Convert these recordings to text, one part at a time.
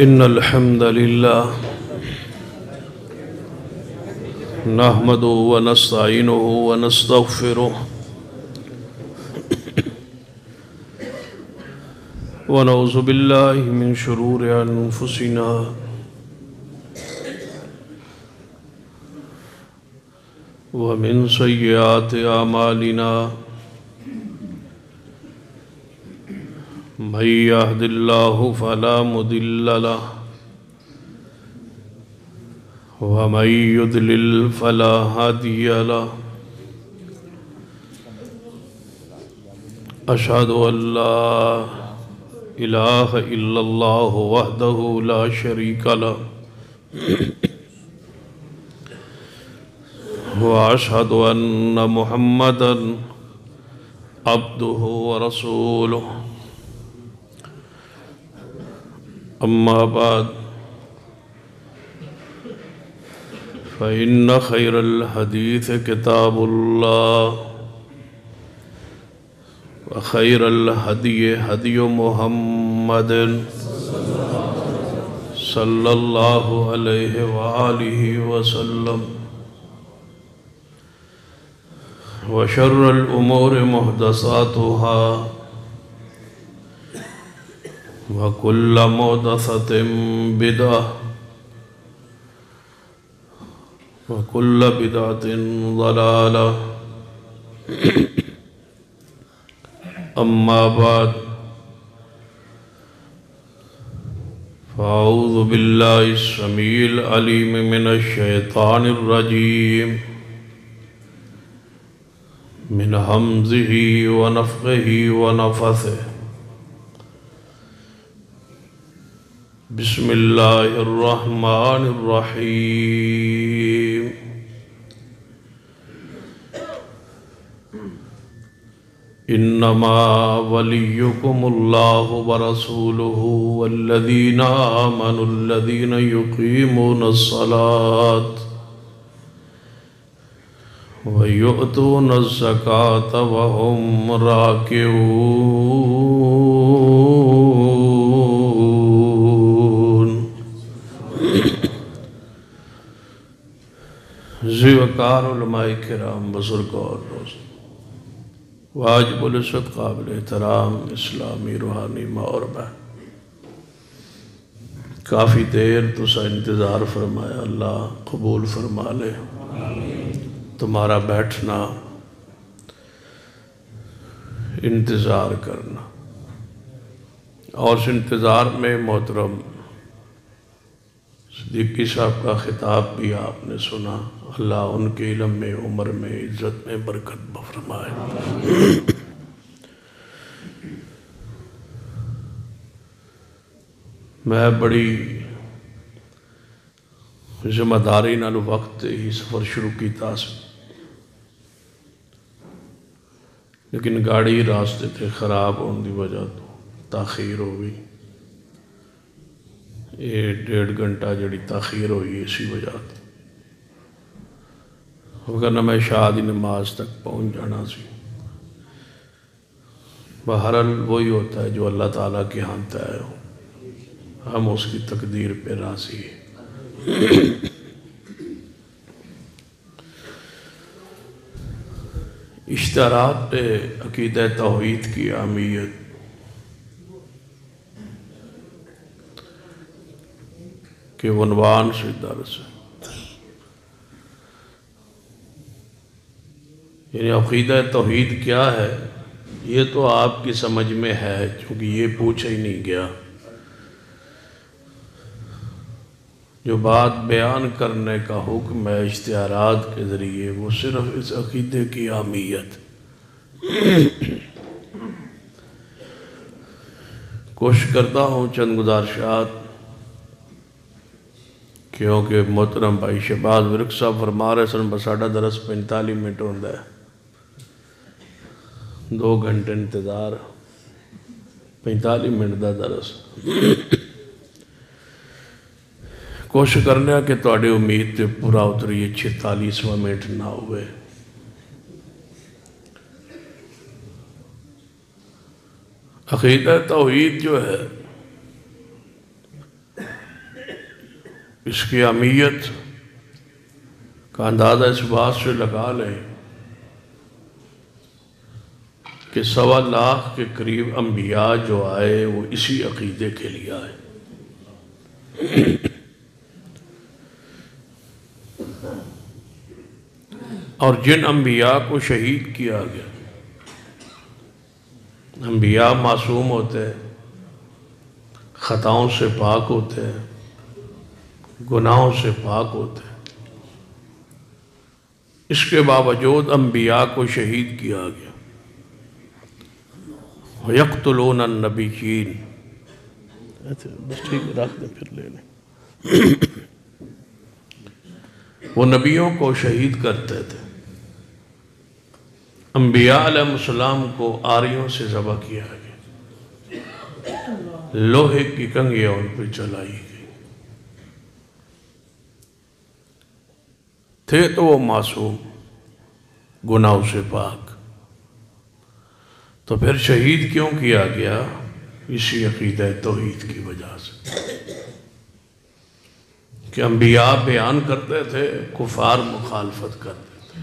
إن الحمد لله نحمده ونستعينه ونستغفره ونعوذ بالله من شرور أنفسنا ومن سيئات أعمالنا من يهد الله فلا مضل له ومن يضلل فلا هادي له أشهد أن لا إله إلا الله وحده لا شريك له وأشهد أن محمدًا عبده ورسوله أما بعد فإن خير الحديث كتاب الله وخير الهدي هدي محمد صلى الله عليه وآله وسلم وشر الأمور محدثاتها وكل محدثة بدعة وكل بدعة ضلالة أما بعد فأعوذ بالله السميع العليم من الشيطان الرجيم من همزه ونفخه ونفثه بسم الله الرحمن الرحيم إنما وليكم الله ورسوله والذين آمنوا الذين يقيمون الصلاة ويؤتون الزكاة وهم راكعون زیوکار علماء کرام بزرگ اور دوست واجب العزت قابل احترام اسلامی روحانی ماں اور بہن کافی دیر تسا انتظار فرمایا اللہ قبول فرما لے تمہارا بیٹھنا انتظار کرنا اور اس انتظار میں محترم صدیقی صاحب کا خطاب بھی آپ نے سنا اللہ ان کے علم میں عمر میں عزت میں برکت فرمائے میں بڑی ذمہ داری نال وقت ہی سفر شروع کیتا سی لیکن گاڑی راستے تے خراب ہونے دی وجہ تو تاخیر ہو گئی یہ 1.5 گھنٹہ جڑی تاخیر ہوئی اسی وجہ تھی وگرنہ میں شادی نماز تک پہنچ جانا سی بہرحال وہی ہوتا ہے جو اللہ تعالیٰ کے ہاں طے ہو ہم اس کی تقدیر پہ راضی ہیں اشتہارات پہ عقیدہ توحید کی اہمیت کے عنوان سے درس ہے یعنی عقیدہ توحید کیا ہے یہ تو آپ کی سمجھ میں ہے چونکہ یہ پوچھا ہی نہیں گیا جو بات بیان کرنے کا حکم ہے اشتہارات کے ذریعے وہ صرف اس عقیدے کی اہمیت کوشش کرتا ہوں چند گزارشات کیونکہ محترم بھائی شہباز ورک صاحب فرما رہے سن بساڑا درس 45 منٹ ہوندہ ہے 2 گھنٹے انتظار 45 منٹ دا درس کوشش کرنے کہ تواڈی امید تے پورا اتریے 46واں منٹ نہ ہوئے عقیدہ توحید جو ہے اس کی اہمیت کا اندازہ اس بات سے لگا لیں کہ 1.25 لاکھ کے قریب انبیاء جو آئے وہ اسی عقیدے کے لیے آئے۔ اور جن انبیاء کو شہید کیا گیا، انبیاء معصوم ہوتے ہیں، خطاؤں سے پاک ہوتے ہیں، گناہوں سے پاک ہوتے ہیں، اس کے باوجود انبیاء کو شہید کیا گیا۔ وَيَقْتُلُونَ النَّبِيِّينَ، بس ٹھیک رکھ دیں پھر لے لیں۔ وہ نبیوں کو شہید کرتے تھے۔ انبیاء علیہ السلام کو آریوں سے ذبح کیا گیا، لوہے کی کنگھیاں ان پہ چلائی گئی، تھے تو وہ معصوم، گناہوں سے پاک، تو پھر شہید کیوں کیا گیا؟ اسی عقیدہ توحید کی وجہ سے کہ انبیاء بیان کرتے تھے، کفار مخالفت کرتے تھے،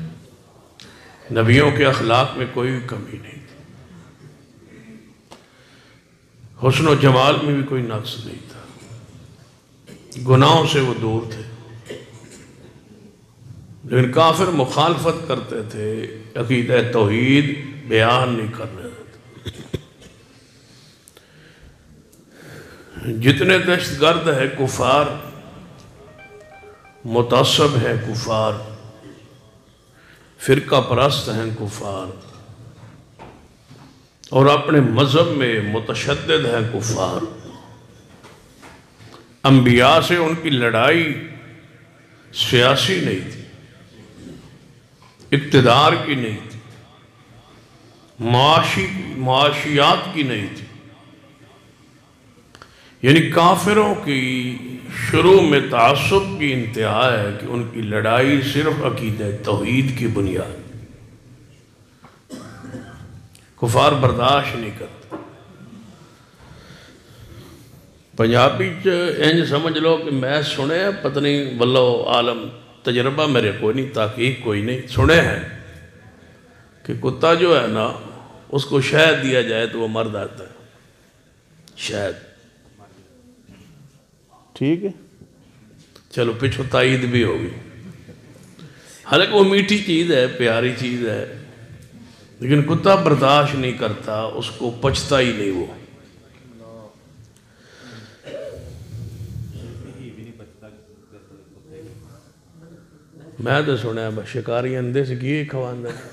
نبیوں کے اخلاق میں کوئی کمی نہیں تھی، حسن و جمال میں بھی کوئی نقص نہیں تھا، گناہوں سے وہ دور تھے، لیکن کافر مخالفت کرتے تھے، عقیدہ توحید بیان نہیں کر رہے تھے۔ جتنے دہشت گرد ہے کفار، متعصب ہے کفار، فرقہ پرست ہیں کفار، اور اپنے مذہب میں متشدد ہیں کفار، انبیاء سے ان کی لڑائی سیاسی نہیں تھی، اقتدار کی نہیں تھی، معاشیات کی نہیں تھی، یعنی کافروں کی شروع میں تعصب کی انتہا ہے کہ ان کی لڑائی صرف عقیدہ توحید کی بنیاد، کفار برداشت نہیں کرتے۔ پنجابی انج سمجھ لو کہ میں سنے ہیں، پتہ نہیں واللہ عالم، تجربہ میرے کوئی نہیں، تحقیق کوئی نہیں، سنے ہیں کہ کتا جو ہے نا اس کو شہد دیا جائے تو وہ مر جاتا ہے، شہد، ٹھیک ہے، چلو پچھو تائید بھی ہوگی، حالانکہ وہ میٹھی چیز ہے، پیاری چیز ہے، لیکن کتا برداشت نہیں کرتا، اس کو پچتا ہی نہیں وہ۔ میں تو سنا ہے شکاری اندے سے کیے کھواندہ ہے۔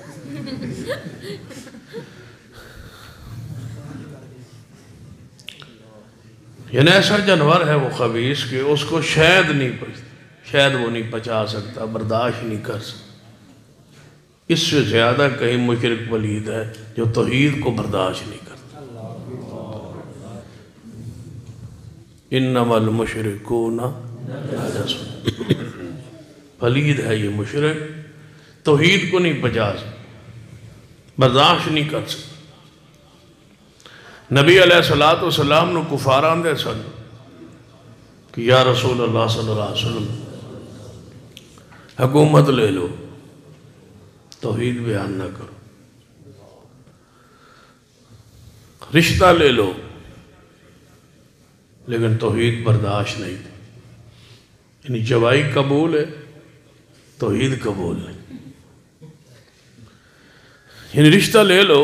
یعنی ایسا جانور ہے وہ خبیث کہ اس کو شہد نہیں پچتا، شہد وہ نہیں پچا سکتا، برداشت نہیں کر سکتا۔ اس سے زیادہ کہیں مشرک پلید ہے جو توحید کو برداشت نہیں کرتا۔ انما المشرکون نجس، پلید ہے یہ مشرک، توحید کو نہیں پچا سکتا، برداشت نہیں کر سکتا۔ نبی علیہ السلام نے کفاران دے سن کہ یا رسول اللہ صلی اللہ علیہ وسلم حکومت لے لو، توحید بیان نہ کرو، رشتہ لے لو، لیکن توحید برداشت نہیں تھی، یعنی جوائی قبول ہے، توحید قبول نہیں، یعنی رشتہ لے لو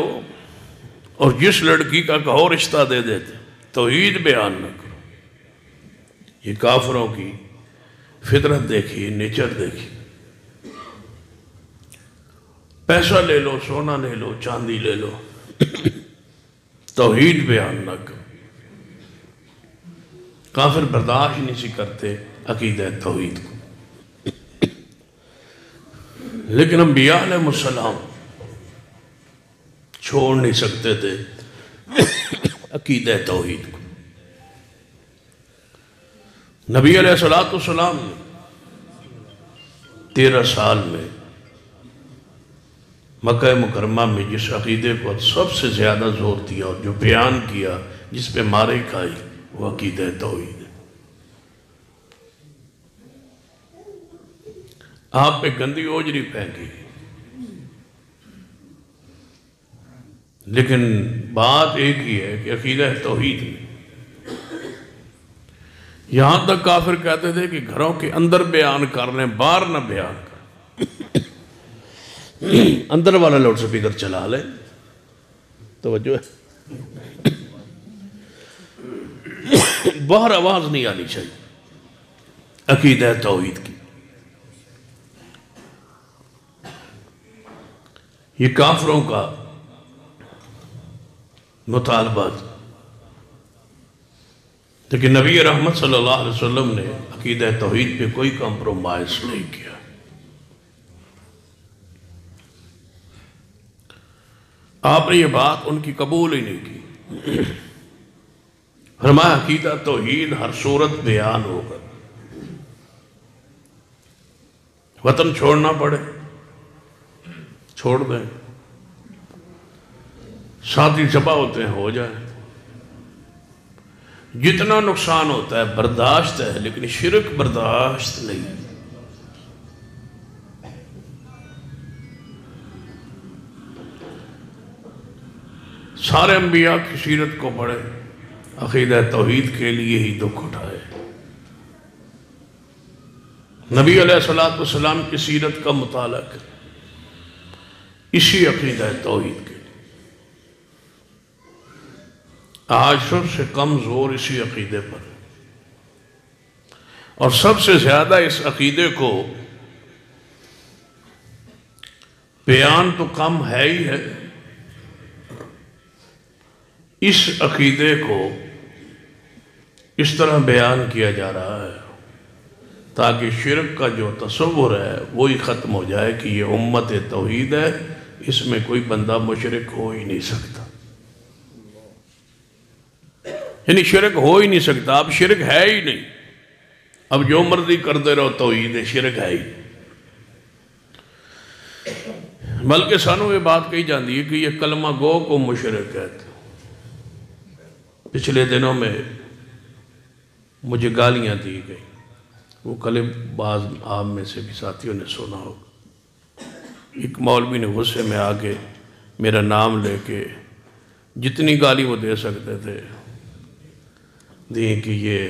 اور جس لڑکی کا کہو رشتہ دے دیتے، توحید بیان نہ کرو۔ یہ کافروں کی فطرت دیکھی، نیچر دیکھی، پیسہ لے لو، سونا لے لو، چاندی لے لو، توحید بیان نہ کرو۔ کافر برداشت نہیں سی کرتے عقیدہ توحید کو، لیکن انبیاء علیہ السلام چھوڑ نہیں سکتے تھے عقیدہ توحید کو۔ نبی علیہ السلام نے 13 سال میں مکہ مکرمہ میں جس عقیدے پر سب سے زیادہ زور دیا اور جو بیان کیا، جس پہ مارے کھائی، وہ عقیدہ توحید ہے۔ آپ پہ گندی اوجری پھینکی، لیکن بات ایک ہی ہے کہ عقیدہ توحید میں یہاں تک کافر کہتے تھے کہ گھروں کے اندر بیان کر لیں، باہر نہ بیان کر، اندر والا لاؤڈ سپیکر چلا لیں، توجہ ہے، باہر آواز نہیں آنی چاہیے عقیدہ توحید کی۔ یہ کافروں کا مطالبہ تھا، لیکن نبی رحمت صلی اللہ علیہ وسلم نے عقیدہ توحید پہ کوئی کمپرومائز نہیں کیا۔ آپ نے یہ بات ان کی قبول ہی نہیں کی، فرمایا عقیدہ توحید ہر صورت بیان ہوگا، وطن چھوڑنا پڑے چھوڑ دیں، ساتھی چپا ہوتے ہیں ہو جائیں، جتنا نقصان ہوتا ہے برداشت ہے، لیکن شرک برداشت نہیں۔ سارے انبیاء کی سیرت کو پڑھے، عقیدہ توحید کے لیے ہی دکھ اٹھائے، نبی علیہ السلام کی سیرت کا مطالعہ کرے، اسی عقیدہ توحید کے لیے۔ آج سب سے کم زور اسی عقیدے پر، اور سب سے زیادہ اس عقیدے کو بیان تو کم ہے ہی ہے، اس عقیدے کو اس طرح بیان کیا جا رہا ہے تاکہ شرک کا جو تصور ہے وہی ختم ہو جائے کہ یہ امت توحید ہے، اس میں کوئی بندہ مشرک ہو ہی نہیں سکتا، یعنی شرک ہو ہی نہیں سکتا، اب شرک ہے ہی نہیں، اب جو مرضی کرتے رہو توحید ہے، شرک ہے ہی۔ بلکہ سانوں یہ بات کہی جاتی ہے کہ یہ کلمہ گو کو مشرک کہتے ہیں۔ پچھلے دنوں میں مجھے گالیاں دی گئی، وہ کلم بعض عام میں سے بھی ساتھیوں نے سنا ہوگا، ایک مولوی نے غصے میں آ کے میرا نام لے کے جتنی گالی وہ دے سکتے تھے دیں، کہ یہ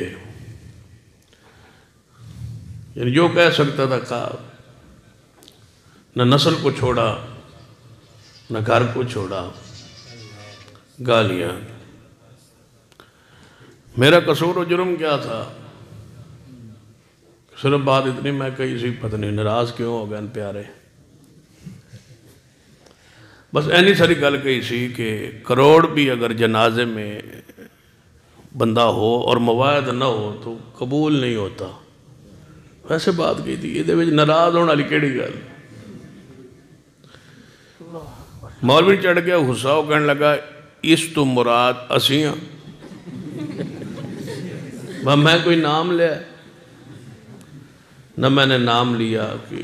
یعنی جو کہہ سکتا تھا کہا، نہ نسل کو چھوڑا نہ گھر کو چھوڑا، گالیاں۔ میرا قصور و جرم کیا تھا؟ صرف بات اتنی میں کہی سی، پتہ نہیں ناراض کیوں ہو گئے ان پیارے، بس اینی ساری گل کہی سی کہ کروڑ بھی اگر جنازے میں بندہ ہو اور مواعد نہ ہو تو قبول نہیں ہوتا، ویسے بات کہی تھی، یہ ناراض ہونے والی کیڑی گل؟ مولوی چڑھ گیا غصہ ہو، کہنے لگا اس تو مراد اسیاں، میں کوئی نام لیا؟ نہ میں نے نام لیا کہ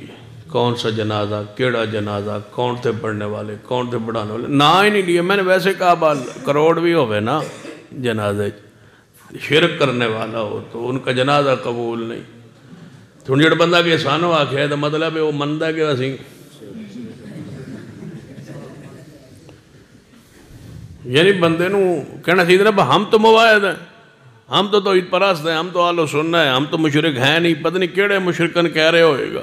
کون سا جنازہ، کیڑا جنازہ، کون تھے پڑھنے والے، کون تھے پڑھانے والے، نہ ہی نہیں لیا میں نے۔ ویسے کہا کروڑ بھی ہوئے نا جنازے، شرک کرنے والا ہو تو ان کا جنازہ قبول نہیں، تو جڑا بندہ کے احسانوں آکھے ہے تو مطلب ہے وہ مندہ کہ اسی، یعنی بندے نو کہنا چاہیے نا ہم تو مواعد ہیں، ہم تو توحید پرست ہیں، ہم تو اہل سنت ہیں، ہم تو مشرک ہیں نہیں، پتہ نہیں کیڑے مشرکن کہہ رہے ہوئے گا۔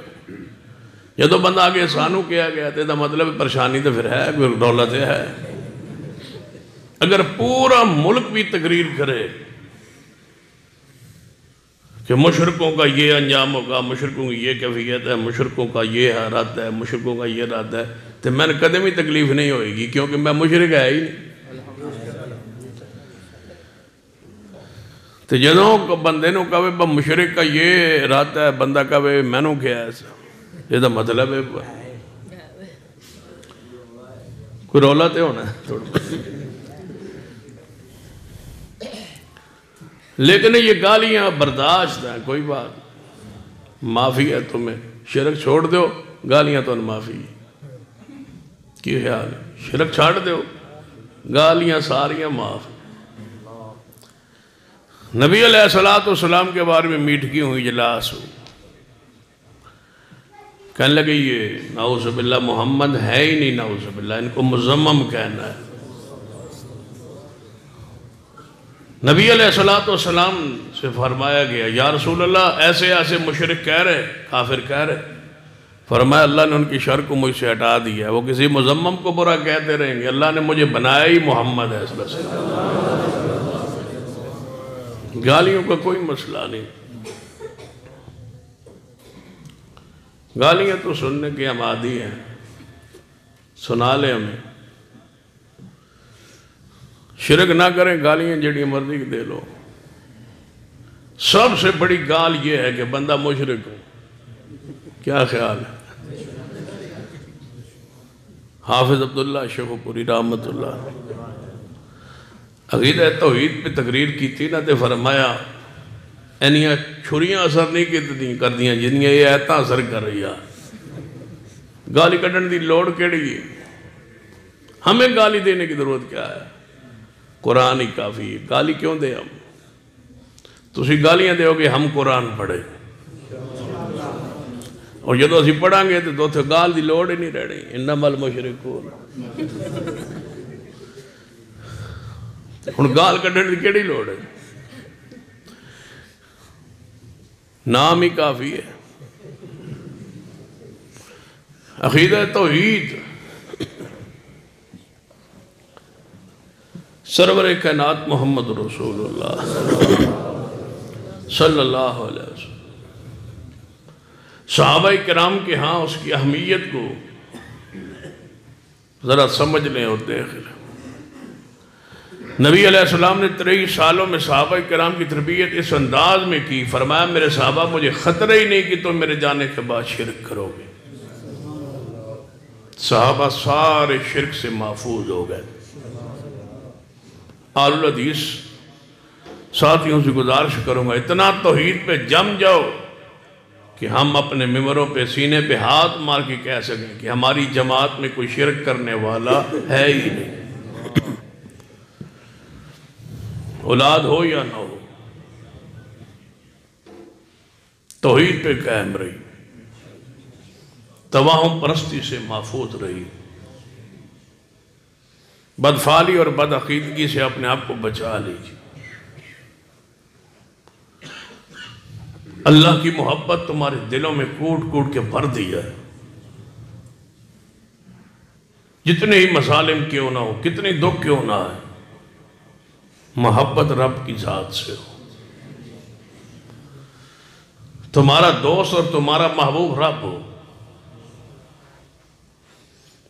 یہ تو بندہ آگے احسانوں کیا گیا تھے، مطلب پریشانی تو پھر ہے، دولت ہے۔ اگر پورا ملک بھی تقریر کرے کہ مشرکوں کا یہ انجام ہوگا، مشرکوں کی یہ کیفیت ہے، مشرکوں کا یہ رد ہے، مشرکوں کا یہ رد ہے، تو میں نے قدم ہی تکلیف نہیں ہوئے گی، کیونکہ میں مشرک ہے ہی نہیں۔ تو جدوں بندے نو کہے مشرک کا یہ رد ہے، بندہ کہے میں نو کیا ہے، یہ تو مطلب ہے کوئی رولا تے ہونا ہے۔ لیکن یہ گالیاں برداشت ہیں، کوئی بات، معافی ہے تمہیں، شرک چھوڑ دو، گالیاں تو معافی کی خیال ہے، شرک چھاڑ دو، گالیاں ساریاں معاف۔ نبی علیہ السلام کے بارے میں میٹھگی ہوئی اجلاس ہو کہنے لگے یہ نعوذ باللہ محمد ہے ہی نہیں، نعوذ باللہ، ان کو مزمم کہنا ہے۔ نبی علیہ السلام سے فرمایا گیا یا رسول اللہ ایسے ایسے مشرک کہہ رہے، کافر کہہ رہے، فرمایا اللہ نے ان کی شر کو مجھ سے ہٹا دیا ہے، وہ کسی مزمم کو برا کہتے رہیں گے، اللہ نے مجھے بنایا ہی محمد ہے صلی اللہ علیہ وسلم۔ گالیوں کا کوئی مسئلہ نہیں، گالیاں تو سننے کے ہم عادی ہیں، سنا لیں ہمیں، شرک نہ کریں، گالیاں جڑی مرضی دے لو۔ سب سے بڑی گال یہ ہے کہ بندہ مشرک ہو، کیا خیال ہے؟ حافظ عبداللہ شیخ پوری رحمت اللہ عقیدہ توحید پہ تقریر کی تھی نا، تے فرمایا اینیاں چھریاں اثر نہیں کر دیاں جنیاں یہ ایتاں اثر کر رہی ہے، گالی کٹن دی لوڑ کیڑی ہے؟ ہمیں گالی دینے کی ضرورت کیا ہے؟ قرآن ہی کافی ہے، گالی کیوں دے ہم؟ تسی گالیاں دے ہو کہ ہم قرآن پڑھے، اور جدو اسی پڑھاں گے تو تھے گال دی لوڑ ہی نہیں رہنی، انما المشرکون۔ ہن گال کڈن دی کیڑی لوڑ ہے؟ نام ہی کافی ہے۔ عقیدہ توحید سرور کائنات محمد رسول اللہ صلی اللہ علیہ وسلم، صحابہ کرام کے ہاں اس کی اہمیت کو ذرا سمجھ لیں اور دیکھ لیں۔ نبی علیہ السلام نے 23 سالوں میں صحابہ کرام کی تربیت اس انداز میں کی، فرمایا میرے صحابہ مجھے خطرہ ہی نہیں کہ تم میرے جانے کے بعد شرک کرو گے۔ صحابہ سارے شرک سے محفوظ ہو گئے۔ آل الحدیث ساتھیوں سے گزارش کروں گا اتنا توحید پہ جم جاؤ کہ ہم اپنے ممبروں پہ سینے پہ ہاتھ مار کے کہہ سکیں کہ ہماری جماعت میں کوئی شرک کرنے والا ہے ہی نہیں، اولاد ہو یا نہ ہو، توحید پہ قائم رہی، توہم پرستی سے محفوظ رہی، بدفعلی اور بدعقیدگی سے اپنے آپ کو بچا لیجیے۔ اللہ کی محبت تمہارے دلوں میں کوٹ کوٹ کے بھر دیا ہے، جتنے ہی مسالم کیوں نہ ہو، کتنی دکھ کیوں نہ ہے، محبت رب کی ذات سے ہو، تمہارا دوست اور تمہارا محبوب رب ہو،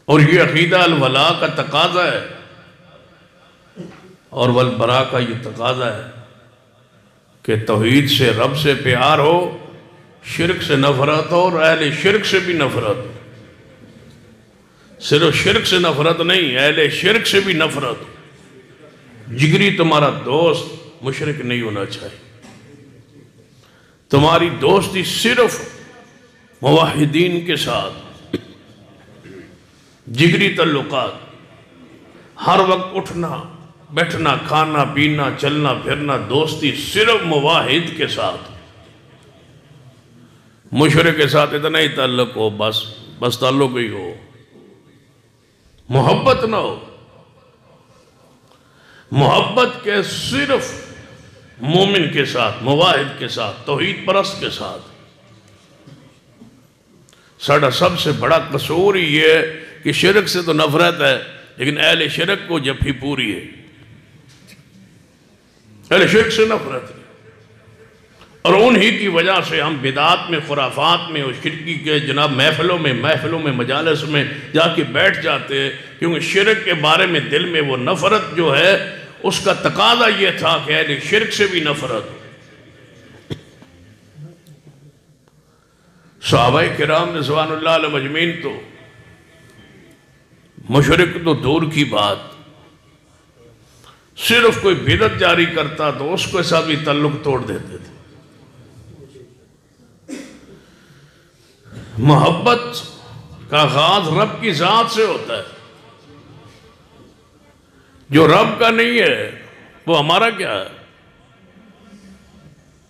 اور یہ عقیدہ الولا کا تقاضا ہے اور والبراء کا یہ تقاضا ہے کہ توحید سے رب سے پیار ہو، شرک سے نفرت ہو، اور اہل شرک سے بھی نفرت ہو، صرف شرک سے نفرت نہیں، اہل شرک سے بھی نفرت ہو۔ جگری تمہارا دوست مشرک نہیں ہونا چاہیے، تمہاری دوستی صرف موحدین کے ساتھ، جگری تعلقات، ہر وقت اٹھنا بیٹھنا کھانا پینا چلنا پھرنا دوستی صرف موحد کے ساتھ، مشرک کے ساتھ اتنا ہی تعلق ہو، بس تعلق ہی ہو، محبت نہ ہو۔ محبت کے صرف مومن کے ساتھ، موحد کے ساتھ، توحید پرست کے ساتھ۔ ساڑھا سب سے بڑا قصور ہی یہ ہے کہ شرک سے تو نفرت ہے لیکن اہل شرک کو جب ہی پوری ہے، اہل شرک سے نفرت ہے، اور انہی کی وجہ سے ہم بدعات میں، خرافات میں اور شرکی کے جناب محفلوں میں مجالس میں جا کے بیٹھ جاتے ہیں، کیونکہ شرک کے بارے میں دل میں وہ نفرت جو ہے اس کا تقاضا یہ تھا کہ اہل شرک سے بھی نفرت ہو۔ صحابہ کرام رضوان اللہ علیہ مجمعین تو مشرک تو دور کی بات، صرف کوئی بدعت جاری کرتا تو اس کے ساتھ بھی تعلق توڑ دیتے تھے۔ محبت کا آغاز رب کی ذات سے ہوتا ہے، جو رب کا نہیں ہے وہ ہمارا کیا ہے؟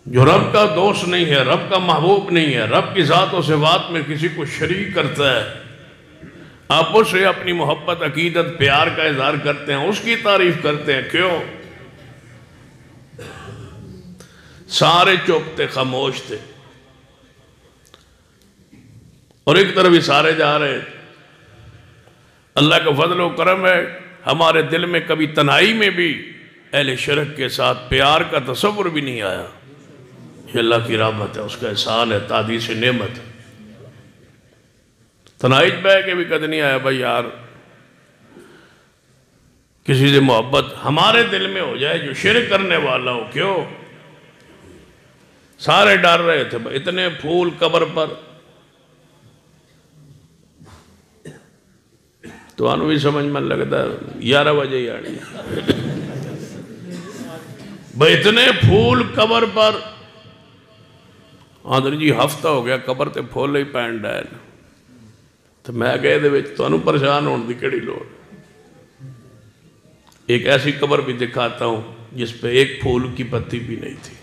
جو رب کا دوست نہیں ہے، رب کا محبوب نہیں ہے، رب کی ذات و صفات میں کسی کو شریک کرتا ہے، آپ اس سے اپنی محبت، عقیدت، پیار کا اظہار کرتے ہیں، اس کی تعریف کرتے ہیں، کیوں؟ سارے چپ تھے، خاموش تھے، اور ایک طرف ہی سارے جا رہے تھے۔ اللہ کا فضل و کرم ہے، ہمارے دل میں کبھی تنہائی میں بھی اہل شرک کے ساتھ پیار کا تصور بھی نہیں آیا۔ یہ اللہ کی رحمت ہے، اس کا احسان ہے، تعدیث نعمت ہے۔ تنہائی بہ کے بھی کد نہیں آیا بھائی یار کسی سے محبت ہمارے دل میں ہو جائے جو شرک کرنے والا ہو، کیوں؟ سارے ڈر رہے تھے، اتنے پھول قبر پر، تو آنو بھی سمجھ میں لگتا ہے 11 بجے ہی آنی بھائی اتنے پھول قبر پر، آدھر جی ہفتہ ہو گیا قبر تے پھول ہی پینڈ ہے، تو میں کہے دے تو انہوں پریشان ہونے دی کڑی لوڑ۔ ایک ایسی قبر بھی دکھاتا ہوں جس پہ ایک پھول کی پتی بھی نہیں تھی۔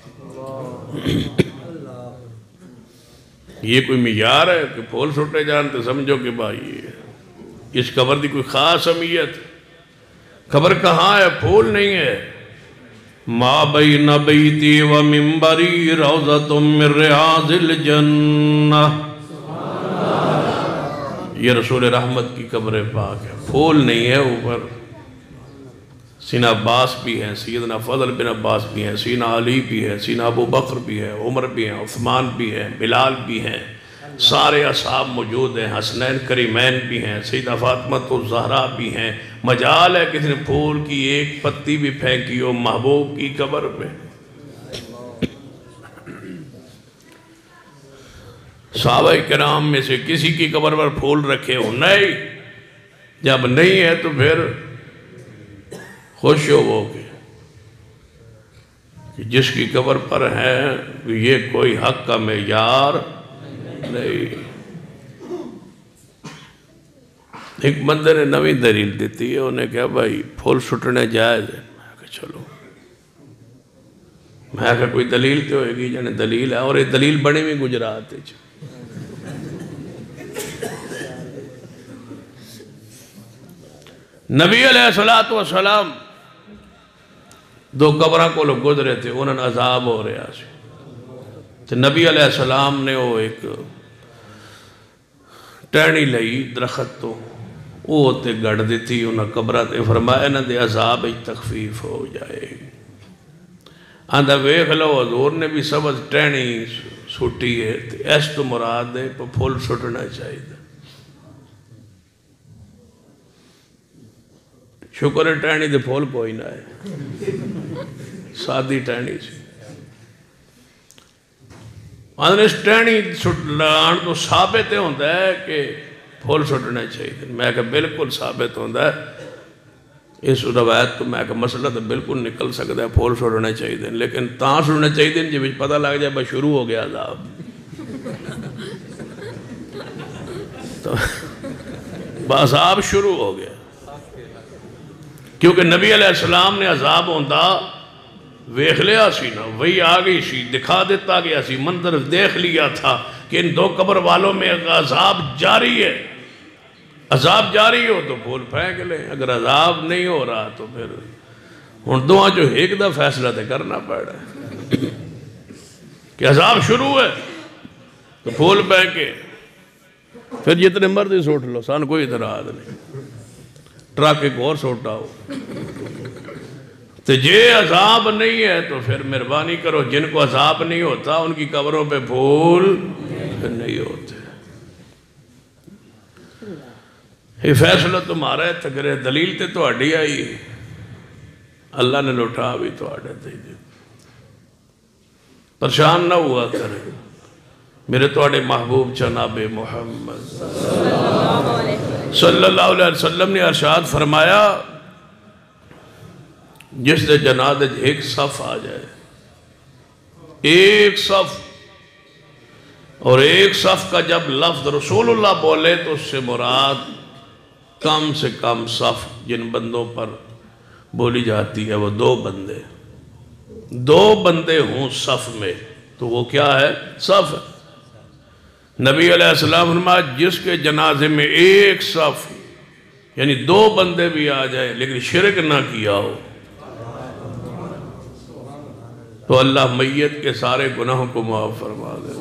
یہ کوئی معیار ہے کہ پھول سٹے جان تو سمجھو کہ بھائی اس قبر دی کوئی خاص اہمیت؟ قبر کہاں ہے؟ پھول نہیں ہے۔ ما بین بیتی و منبری روضۃ من ریاض الجنہ، یہ رسول رحمت کی قبر پاک ہے، پھول نہیں ہے اوپر۔ سیدنا عباس بھی ہیں، سیدنا فضل بن عباس بھی ہیں، سیدنا علی بھی ہے، سیدنا ابو بکر بھی ہے، عمر بھی ہیں، عثمان بھی ہیں، بلال بھی ہیں، سارے اصحاب موجود ہیں، حسنین کریمین بھی ہیں، سیدہ فاطمہ الزہرا بھی ہیں۔ مجال ہے کسی نے پھول کی ایک پتی بھی پھینکی ہو محبوب کی قبر پہ؟ صحابہ کرام میں سے کسی کی قبر پر پھول رکھے ہو؟ نہیں۔ جب نہیں ہے تو پھر خوش ہو وہ کہ جس کی قبر پر ہے یہ کوئی حق کا معیار نہیں۔ ایک بندے نے نویں دلیل دیتی ہے، انہیں کہا بھائی پھول سٹنے جائز ہے، میں کہا چلو، میں کہا کوئی دلیل تو ہوئے گی جانے دلیل ہے، اور یہ دلیل بڑی میں گجرات ہے۔ نبی علیہ السلام دو قبروں کو لوگ گزرے تھے، انہوں نے عذاب ہو رہا سی، تو نبی علیہ السلام نے وہ ایک ٹہنی لئی درخت تو وہ تے گڑ دیتی، انہوں نے قبرہ تے فرمایا نہ دے عذاب تخفیف ہو جائے۔ آندھا ویخ لو حضور نے بھی سبز ٹہنی سوٹی ہے، ایس تو مراد دے پہ پھول سٹنا چاہیے۔ شکر ہے ٹہنی دے پھول کوئی نہ ہے، سادی ٹہنی سی۔ آندھا اس ٹہنی سٹلان تو ثابت ہوتا ہے کہ پھول سٹنا چاہیے۔ میں کہا بالکل ثابت ہوتا ہے، اس روایت تو میں کہا مسئلہ تو بالکل نکل سکتا ہے، پھول سٹنا چاہیے، لیکن تاں سٹنا چاہیے جب پتہ لگ جائے بس شروع ہو گیا عذاب، تو عذاب شروع ہو گیا۔ کیونکہ نبی علیہ السلام نے عذاب ہوندہ ویخ لیا سی نا، وہی آگئی سی، دکھا دیتا گیا سی، منظر دیکھ لیا تھا کہ ان دو قبر والوں میں عذاب جاری ہے۔ عذاب جاری ہو تو پھول پھینک لیں، اگر عذاب نہیں ہو رہا تو پھر ان دعا جو ایک دا فیصلہ تے کرنا پڑ رہا ہے کہ عذاب شروع ہے تو پھول پھینکے، پھر جتنے مرضی سوٹ لو، سان کوئی اعتراض نہیں، ٹرک ایک اور سوٹا ہو۔ تو جے عذاب نہیں ہے تو پھر مہربانی کرو، جن کو عذاب نہیں ہوتا ان کی قبروں پہ پھول نہیں ہوتے۔ یہ فیصلہ تمہارا ہے، تکرے دلیل تے تو اڈی آئی، اللہ نے لوٹا بھی تو اڈے دے دی۔ پریشان نہ ہوا کرے، میرے تو اڈے محبوب جناب محمد صلی اللہ علیہ وسلم نے ارشاد فرمایا، جس دے جنازے ایک صف آ جائے، ایک صف، اور ایک صف کا جب لفظ رسول اللہ بولے تو اس سے مراد کم سے کم صف جن بندوں پر بولی جاتی ہے وہ دو بندے ہوں صف میں، تو وہ کیا ہے؟ صف ہے۔ نبی علیہ السلام فرمایا جس کے جنازے میں ایک صف یعنی 2 بندے بھی آ جائیں لیکن شرک نہ کیا ہو تو اللہ میت کے سارے گناہوں کو معاف فرما دے۔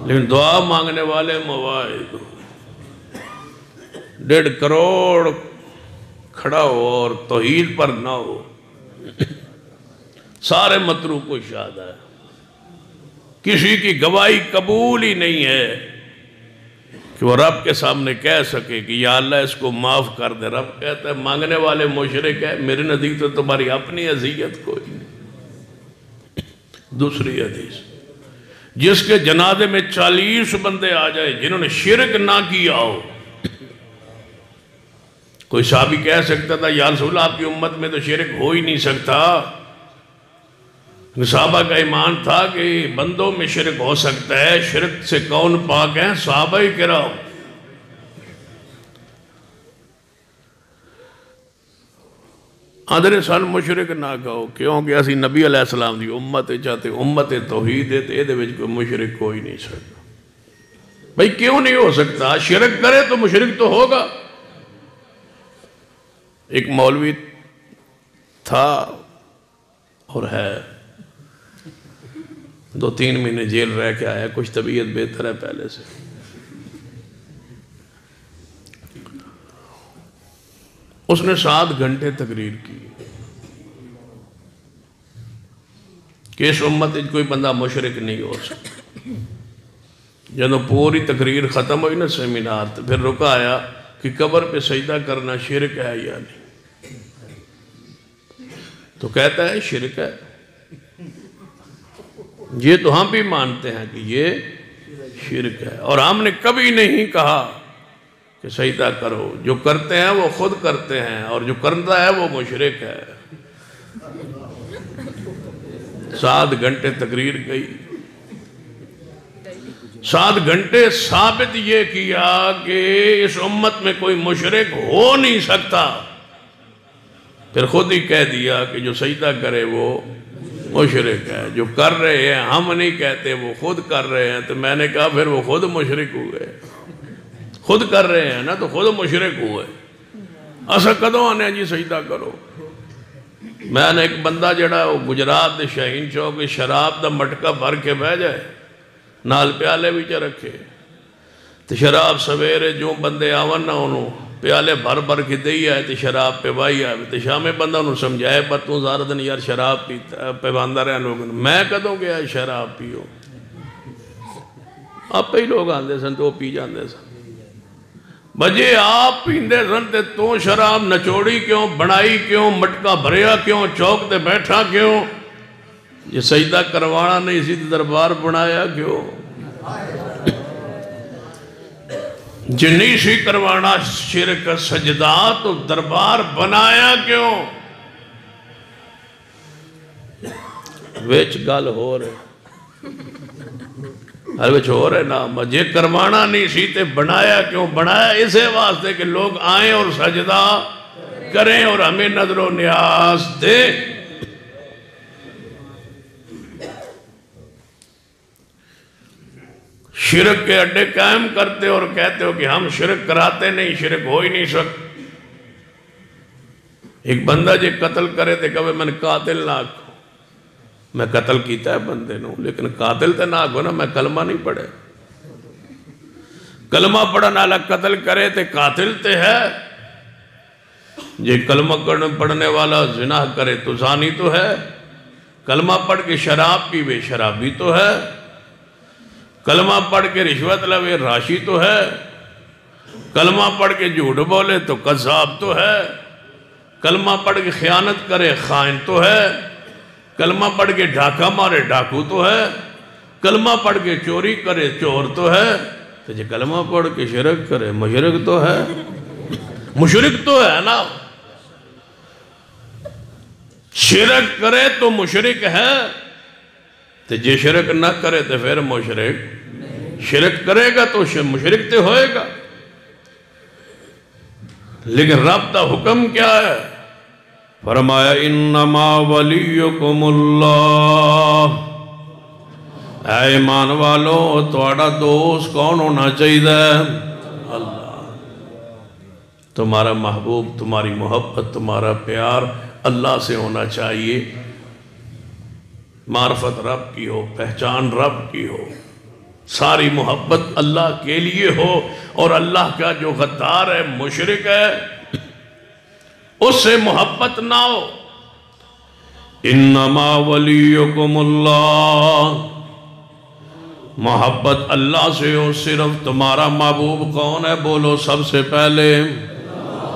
لیکن دعا مانگنے والے مواعظ 1.5 کروڑ کھڑا ہو اور توحید پر نہ ہو، سارے متروک کو شاد ہے، کسی کی گواہی قبول ہی نہیں ہے کہ وہ رب کے سامنے کہہ سکے کہ یا اللہ اس کو معاف کر دے۔ رب کہتا ہے مانگنے والے مشرک ہے، میرے نزدیک تو تمہاری اپنی اذیت کوئی نہیں۔ دوسری حدیث، جس کے جنازے میں 40 بندے آ جائے جنہوں نے شرک نہ کیا ہو۔ کوئی صحابی کہہ سکتا تھا یا رسول اللہ آپ کی امت میں تو شرک ہو ہی نہیں سکتا۔ صحابہ کا ایمان تھا کہ بندوں میں شرک ہو سکتا ہے، شرک سے کون پاک ہیں؟ صحابہ کرام۔ آدھر سال مشرک نہ کہو کیونکہ اسی نبی علیہ السلام دی امت چاہتے امت توحید ہے، تے دے وچ کوئی مشرک ہو ہی نہیں سکتا۔ بھئی کیوں نہیں ہو سکتا؟ شرک کرے تو مشرک تو ہوگا۔ ایک مولوی تھا اور ہے، 2-3 مہینے جیل رہ کے آیا، کچھ طبیعت بہتر ہے پہلے سے۔ اس نے 7 گھنٹے تقریر کی کہ اس امت کوئی بندہ مشرک نہیں ہو سکتا۔ جب پوری تقریر ختم ہوئی نا سیمینار، تو پھر رکا آیا کہ قبر پہ سجدہ کرنا شرک ہے یا نہیں؟ تو کہتا ہے شرک ہے۔ یہ تو ہم بھی مانتے ہیں کہ یہ شرک ہے، اور ہم نے کبھی نہیں کہا کہ سجدہ کرو۔ جو کرتے ہیں وہ خود کرتے ہیں، اور جو کرتا ہے وہ مشرک ہے۔ 7 گھنٹے تقریر گئی، 7 گھنٹے ثابت یہ کیا کہ اس امت میں کوئی مشرک ہو نہیں سکتا۔ پھر خود ہی کہہ دیا کہ جو سجدہ کرے وہ مشرک ہے۔ جو کر رہے ہیں ہم نہیں کہتے، وہ خود کر رہے ہیں۔ تو میں نے کہا پھر وہ خود مشرک ہوئے، خود کر رہے ہیں نا تو خود مشرک ہوئے۔ ایسا کدوں آنے جی سجدہ کرو۔ میں نے ایک بندہ جڑا وہ گجرات دے شاہین چوک شراب دا مٹکا بھر کے بہ جائے، نال پیالے بھی چا رکھے، تو شراب سویرے جو بندے آون نہ انہوں پیالے بھر بھر کے دئی آئے، تو شراب پہ بائی آئے، تو شامے بندہ انہوں سمجھائے پر تو زارہ دن یار شراب پیتا پہ باندہ رہے لوگوں۔ میں کدوں گیا شراب پیو؟ آپ پہ ہی لوگ آندے سن تو پی جاندے سن۔ بجے آپ پیندے سن تے تو شراب نچوڑی کیوں، بنائی کیوں، مٹکا بھریا کیوں، چوک تے بیٹھا کیوں؟ یہ سجدہ کروانا نہیں اسی دربار بنایا کیوں؟ جنہی سی کروانا شرک سجدہ تو دربار بنایا کیوں؟ ویچ گل ہو رہے، ہر ویچ ہو رہے نا، مجھے کروانا نہیں سی تے بنایا کیوں؟ بنایا اسے واسطے کہ لوگ آئیں اور سجدہ کریں اور ہمیں نظر و نیاز دیں۔ شرک کے اڈے قائم کرتے اور کہتے ہو کہ ہم شرک کراتے نہیں، شرک ہو ہی نہیں سکتا۔ ایک بندہ جے قتل کرے تے کہے میں نے قاتل نہ آکھو، میں قتل کیتا ہے بندے نو، لیکن قاتل تے نہ آکھو نا، میں کلمہ نہیں پڑھے۔ کلمہ پڑھنا والا قتل کرے تے قاتل تے ہے، جے کلمہ پڑھنے والا زنا کرے تو زانی تو ہے، کلمہ پڑھ کے شراب پیوے شرابی تو ہے، کلمہ پڑھ کے رشوت لوے راشی تو ہے، کلمہ پڑھ کے جھوٹ بولے تو قذاب تو ہے، کلمہ پڑھ کے خیانت کرے خائن تو ہے، کلمہ پڑھ کے ڈھاکہ مارے ڈاکو تو ہے، کلمہ پڑھ کے چوری کرے چور تو ہے، تو جے کلمہ پڑھ کے شرک کرے مشرک تو ہے، مشرک تو ہے نا۔ شرک کرے تو مشرک ہے، تو جے شرک نہ کرے تو پھر مشرک، شرک کرے گا تو مشرک تے ہوئے گا۔ لیکن رب دا حکم کیا ہے؟ فرمایا انما ولیکم اللہ اے ایمان والو تھوڑا دوست کون ہونا چاہیے؟ اللہ۔ تمہارا محبوب، تمہاری محبت، تمہارا پیار اللہ سے ہونا چاہیے، معرفت رب کی ہو، پہچان رب کی ہو، ساری محبت اللہ کے لیے ہو، اور اللہ کا جو غدار ہے، مشرک ہے، اس سے محبت نہ ہو۔ انما ولیکم اللہ، محبت اللہ سے ہو۔ صرف تمہارا محبوب کون ہے؟ بولو سب سے پہلے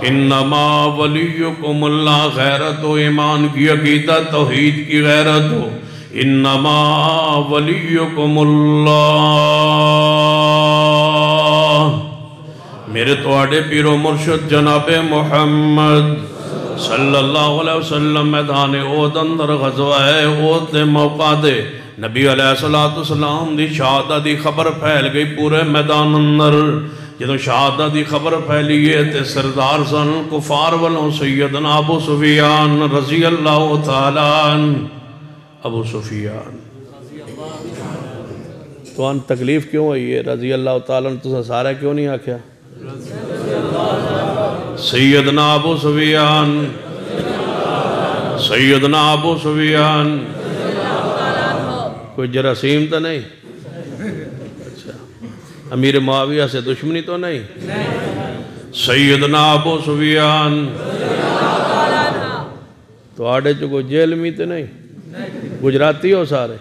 انما ولیکم اللہ، غیرت و ایمان کی عقیدت، توحید کی غیرت ہو۔ انما ولیکم اللہ، میرے توڑے پیر و مرشد جناب محمد صلی اللہ علیہ وسلم میدان احد اندر غزوہ احد دے موقع دے نبی علیہ السلام دی شہادت دی خبر پھیل گئی پورے میدان اندر۔ جدو شہادت دی خبر پھیلیے تے سردار سن کفار والوں سیدنا ابو سفیان رضی اللہ تعالیٰ عنہ۔ ابو سفیان تو ان تکلیف کیوں ہوئی ہے؟ رضی اللہ تعالیٰ عنہ تو سارا کیوں نہیں آکھیا؟ سیدنا ابو سفیان، سیدنا ابو سفیان کوئی جراثیم تو نہیں؟ اچھا، امیر معاویہ سے دشمنی تو نہیں؟ سیدنا ابو سفیان تو آڑے جو کوئی جیل میں تو نہیں؟ گجراتی ہو سارے؟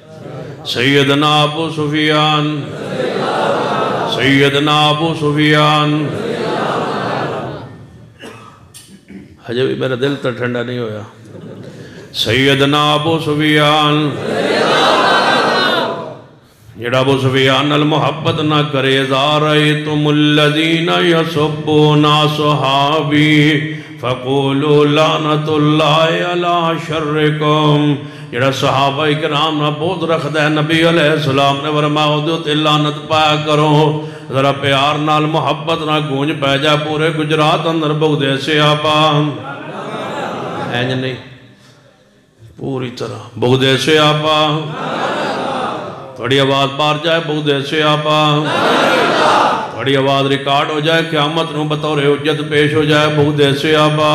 سیدنا ابو سفیان، سیدنا ابو سفیان، حجہ بھی میرا دل تو ٹھنڈا نہیں ہویا۔ سیدنا ابو سفیان، جڑا ابو سفیان المحبت نہ کرے، اذا رأیتم الذین یسبون صحابی فقولوا لعنت اللہ علی شرکم، جڑا صحابہ کرام نہ بہت رکھ دے، نبی علیہ السلام نے فرمایا تے لعنت پایا کرو۔ ذرا پیار نال محبت نہ گونج پہ جائے پورے گجرات اندر بغض سیابا، اینج نہیں پوری طرح بغض سیابا، تھوڑی آواز بار جائے بغض سیابا، تھوڑی آواز ریکارڈ ہو جائے قیامت نو بطور حجت پیش ہو جائے بغض سیابا،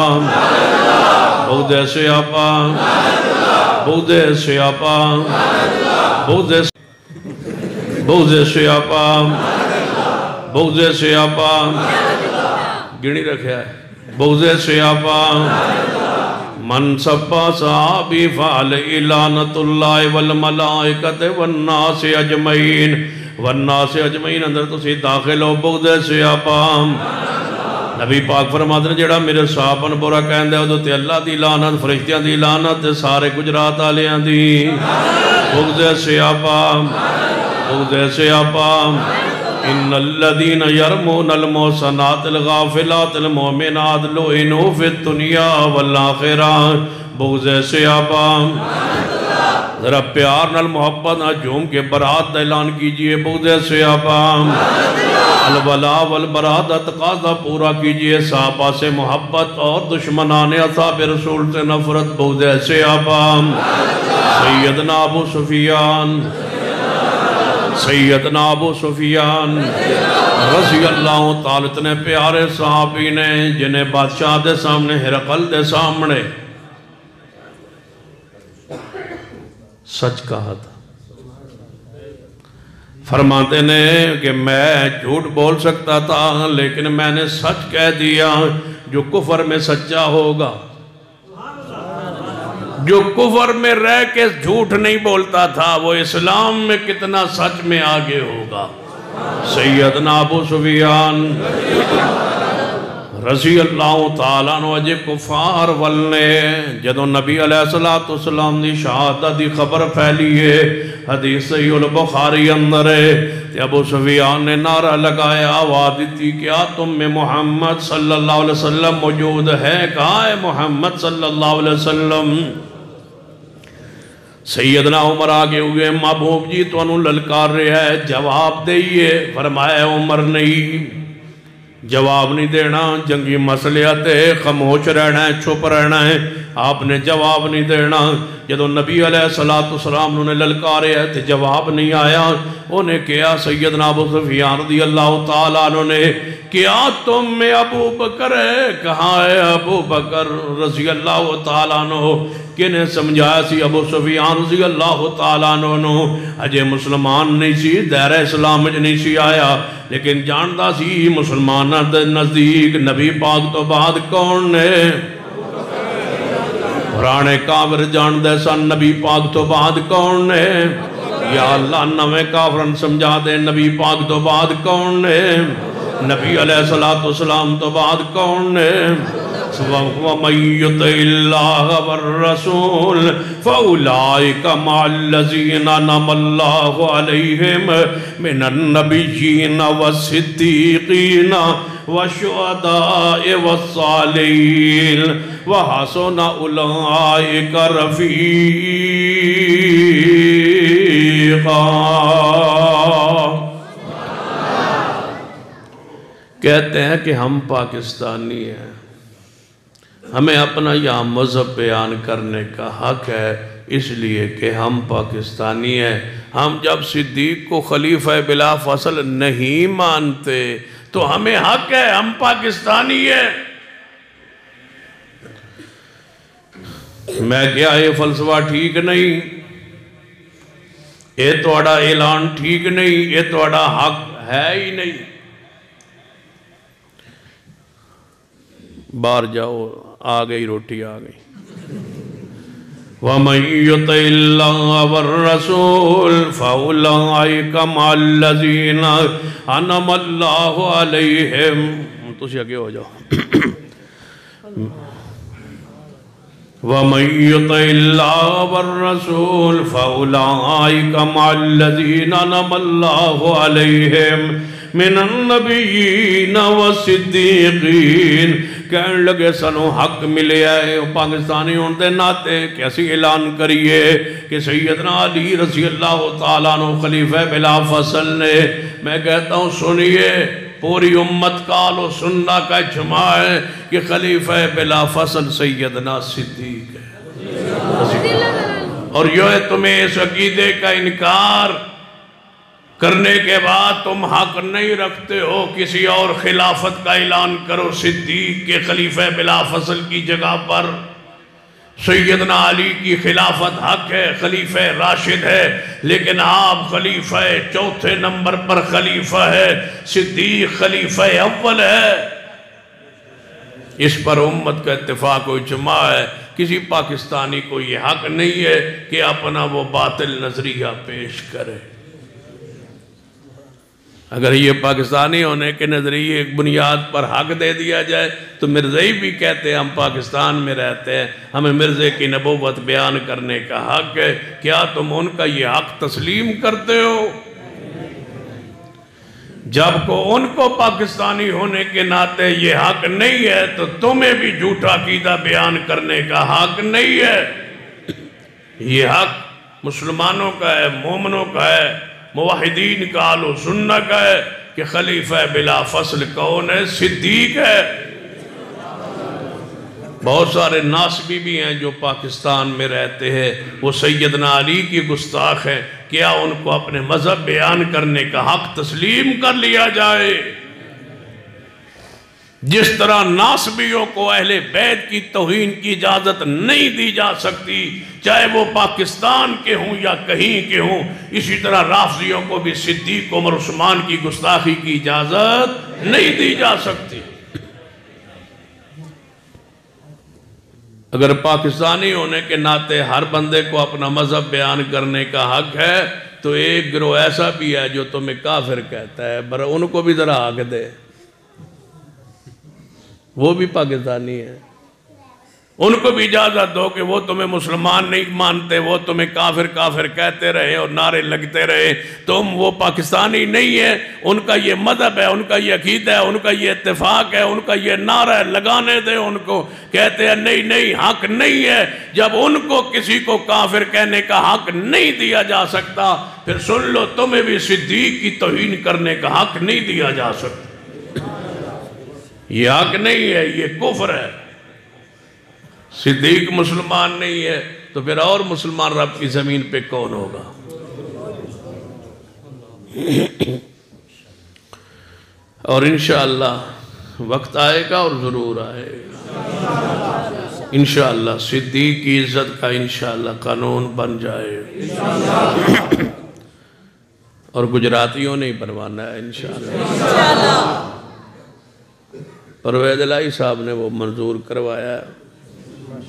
بغض سیابا، بغض سیابا، بغض سیابا، بغض سیابا، گنی رکھا ہے بغض سیابا۔ من سبا صحابی فعلی لعنت اللہ والملائکت والناس اجمعین، والناس اجمعین اندر تو سی داخل ہو بغض سیابا۔ نبی پاک فرماتے ہیں جڑا میرے صحابہ نے برا کہن دے ادھو تے اللہ دی لعنت، فرشتیاں دی لعنت، سارے گجرات آلیاں دی بغض سیابا، بغض سیابا۔ ان الذین یرمون المحصنات الغافلات المؤمنات لعنوا فی الدنیا والآخرہ، بغض سیابا۔ ذرا پیار نال محبت نہ جھوم کے برات دا اعلان کیجئے بغض سیابا۔ الولا والبراء دا تقاضا پورا کیجئے، صحابہ سے محبت اور دشمنان اصحاب رسول سے نفرت بغض سیابا۔ سیدنا ابو سفیان، سیدنا ابو سفیان رضی اللہ تعالیٰ اتنے پیارے صحابی نے جنہیں بادشاہ دے سامنے، ہرقل دے سامنے سچ کہا تھا۔ فرماتے نے کہ میں جھوٹ بول سکتا تھا لیکن میں نے سچ کہہ دیا۔ جو کفر میں سچا ہوگا، جو کفر میں رہ کے جھوٹ نہیں بولتا تھا، وہ اسلام میں کتنا سچ میں آگے ہوگا۔ سیدنا ابو سفیان رضی اللہ تعالیٰ عنہ اجے کفار والنے جدو نبی علیہ السلام دی شہادت دی خبر پھیلیے، حدیث صحیح البخاری اندر ہے، ابو سفیان نے نعرہ لگایا، آواز دیتی کیا تم میں محمد صلی اللہ علیہ وسلم موجود ہے؟ کہاں ہے محمد صلی اللہ علیہ وسلم؟ سیدنا عمر آگے ہوئے، محبوب جی تو انہوں للکار رہے ہے، جواب دئیے۔ فرمایا عمر نہیں، جواب نہیں دینا، جنگی مسئلے آتے خاموش رہنا ہے، چھپ رہنا ہے، آپ نے جواب نہیں دینا۔ جدو نبی علیہ السلام انہوں نے للکارے تے جواب نہیں آیا، انہیں کیا سیدنا ابو سفیان رضی اللہ تعالیٰ عنہ نے کیا تم میں ابو بکر ہے؟ کہاں ہے ابو بکر رضی اللہ تعالیٰ عنہ؟ کنہیں سمجھایا سی ابو سفیان رضی اللہ تعالیٰ عنہ اجے مسلمان نہیں سی، دائرہ اسلام نہیں سی آیا، لیکن جانتا سی مسلمانہ دے نزدیک نبی پاک تو بعد کون ہے؟ پرانے کافر جان دے سن نبی پاک تو بعد کون ہے؟ یا اللہ نویں کافرن سمجھا دے نبی پاک تو بعد کون ہے؟ نبی علیہ السلام تو بعد کون ہے؟ وَمَن يُطِعِ اللَّهَ وَالرَّسُولَ فَأُولَٰئِكَ مَعَ الَّذِينَ أَنْعَمَ اللَّهُ عَلَيْهِم مِّنَ النَّبِيِّينَ وَالصِّدِّيقِينَ وَالشُّهَدَاءِ وَالصَّالِحِينَ وَحَسُنَ أُولَٰئِكَ رَفِيقًا۔ کہتے ہیں کہ ہم پاکستانی ہیں، ہمیں اپنا یہاں مذہب بیان کرنے کا حق ہے، اس لیے کہ ہم پاکستانی ہیں۔ ہم جب صدیق کو خلیفہ بلا فصل نہیں مانتے تو ہمیں حق ہے، ہم پاکستانی ہیں۔ میں کیا یہ فلسفہ ٹھیک نہیں، یہ توڑا اعلان ٹھیک نہیں، یہ توڑا حق ہے ہی نہیں۔ باہر جاؤ، آ گئی روٹی آ گئی۔ وَمَن يُطِعِ اللَّهَ وَالرَّسُولَ فَأُولَٰئِكَ مَعَ الَّذِينَ أَنْعَمَ اللَّهُ عَلَيْهِم۔ تسی آگے ہو جاؤ۔ وَمَن يُطِعِ اللَّهَ وَالرَّسُولَ فَأُولَٰئِكَ مَعَ الَّذِينَ أَنْعَمَ اللَّهُ عَلَيْهِم من النبیین والصدیقین۔ کہنے لگے سنو حق ملے آئے پاکستانی ہوندے ناتے کیسی اعلان کریے کہ سیدنا علی رضی اللہ تعالیٰ عنہ خلیفہ بلا فصل نے، میں کہتا ہوں سنیے، پوری امت کال و سننا کا اجماع ہے کہ خلیفہ بلا فصل سیدنا صدیق ہے۔ اور یہ ہے تمہیں اس عقیدے کا انکار کرنے کے بعد تم حق نہیں رکھتے ہو کسی اور خلافت کا اعلان کرو۔ صدیق کے خلیفہ بلا فصل کی جگہ پر سیدنا علی کی خلافت حق ہے، خلیفہ راشد ہے، لیکن آپ خلیفہ چوتھے نمبر پر خلیفہ ہے، صدیق خلیفہ اول ہے۔ اس پر امت کا اتفاق و اجماع ہے، کسی پاکستانی کو یہ حق نہیں ہے کہ اپنا وہ باطل نظریہ پیش کرے۔ اگر یہ پاکستانی ہونے کے نظریے ایک بنیاد پر حق دے دیا جائے تو مرزائی بھی کہتے ہیں ہم پاکستان میں رہتے ہیں، ہمیں مرزے کی نبوت بیان کرنے کا حق ہے۔ کیا تم ان کا یہ حق تسلیم کرتے ہو؟ جب کو ان کو پاکستانی ہونے کے ناطے یہ حق نہیں ہے تو تمہیں بھی جھوٹا عقیدہ بیان کرنے کا حق نہیں ہے۔ یہ حق مسلمانوں کا ہے، مومنوں کا ہے، موحدین کا آل و سنہ کا ہے کہ خلیفہ بلا فصل کون ہے؟ صدیق ہے۔ بہت سارے ناسبی بھی ہیں جو پاکستان میں رہتے ہیں، وہ سیدنا علی کی گستاخ ہیں، کیا ان کو اپنے مذہب بیان کرنے کا حق تسلیم کر لیا جائے؟ جس طرح ناسبیوں کو اہل بیت کی توہین کی اجازت نہیں دی جا سکتی، چاہے وہ پاکستان کے ہوں یا کہیں کے ہوں، اسی طرح رافضیوں کو بھی صدیق عمر عثمان کی گستاخی کی اجازت نہیں دی جا سکتی۔ اگر پاکستانی ہونے کے ناطے ہر بندے کو اپنا مذہب بیان کرنے کا حق ہے تو ایک گروہ ایسا بھی ہے جو تمہیں کافر کہتا ہے، ان کو بھی ذرا حق دے، وہ بھی پاکستانی ہیں، ان کو بھی اجازت دو کہ وہ تمہیں مسلمان نہیں مانتے، وہ تمہیں کافر کافر کہتے رہے اور نعرے لگتے رہے، تم وہ پاکستانی نہیں ہے، ان کا یہ مذہب ہے، ان کا یہ عقیدہ ہے، ان کا یہ اتفاق ہے، ان کا یہ نعرہ ہے، لگانے دے ان کو۔ کہتے ہیں نہیں نہیں حق نہیں ہے۔ جب ان کو کسی کو کافر کہنے کا حق نہیں دیا جا سکتا پھر سن لو تمہیں بھی صدیق کی توہین کرنے کا حق نہیں دیا جا سکتا۔ یہ حق نہیں ہے، یہ کفر ہے۔ صدیق مسلمان نہیں ہے، تو پھر اور مسلمان رب کی زمین پہ کون ہوگا؟ اور انشاءاللہ وقت آئے گا اور ضرور آئے گا، انشاءاللہ صدیق کی عزت کا انشاءاللہ قانون بن جائے اور گجراتیوں نے ہی بنوانا ہے انشاءاللہ۔ پرویز الہی صاحب نے وہ منظور کروایا ہے،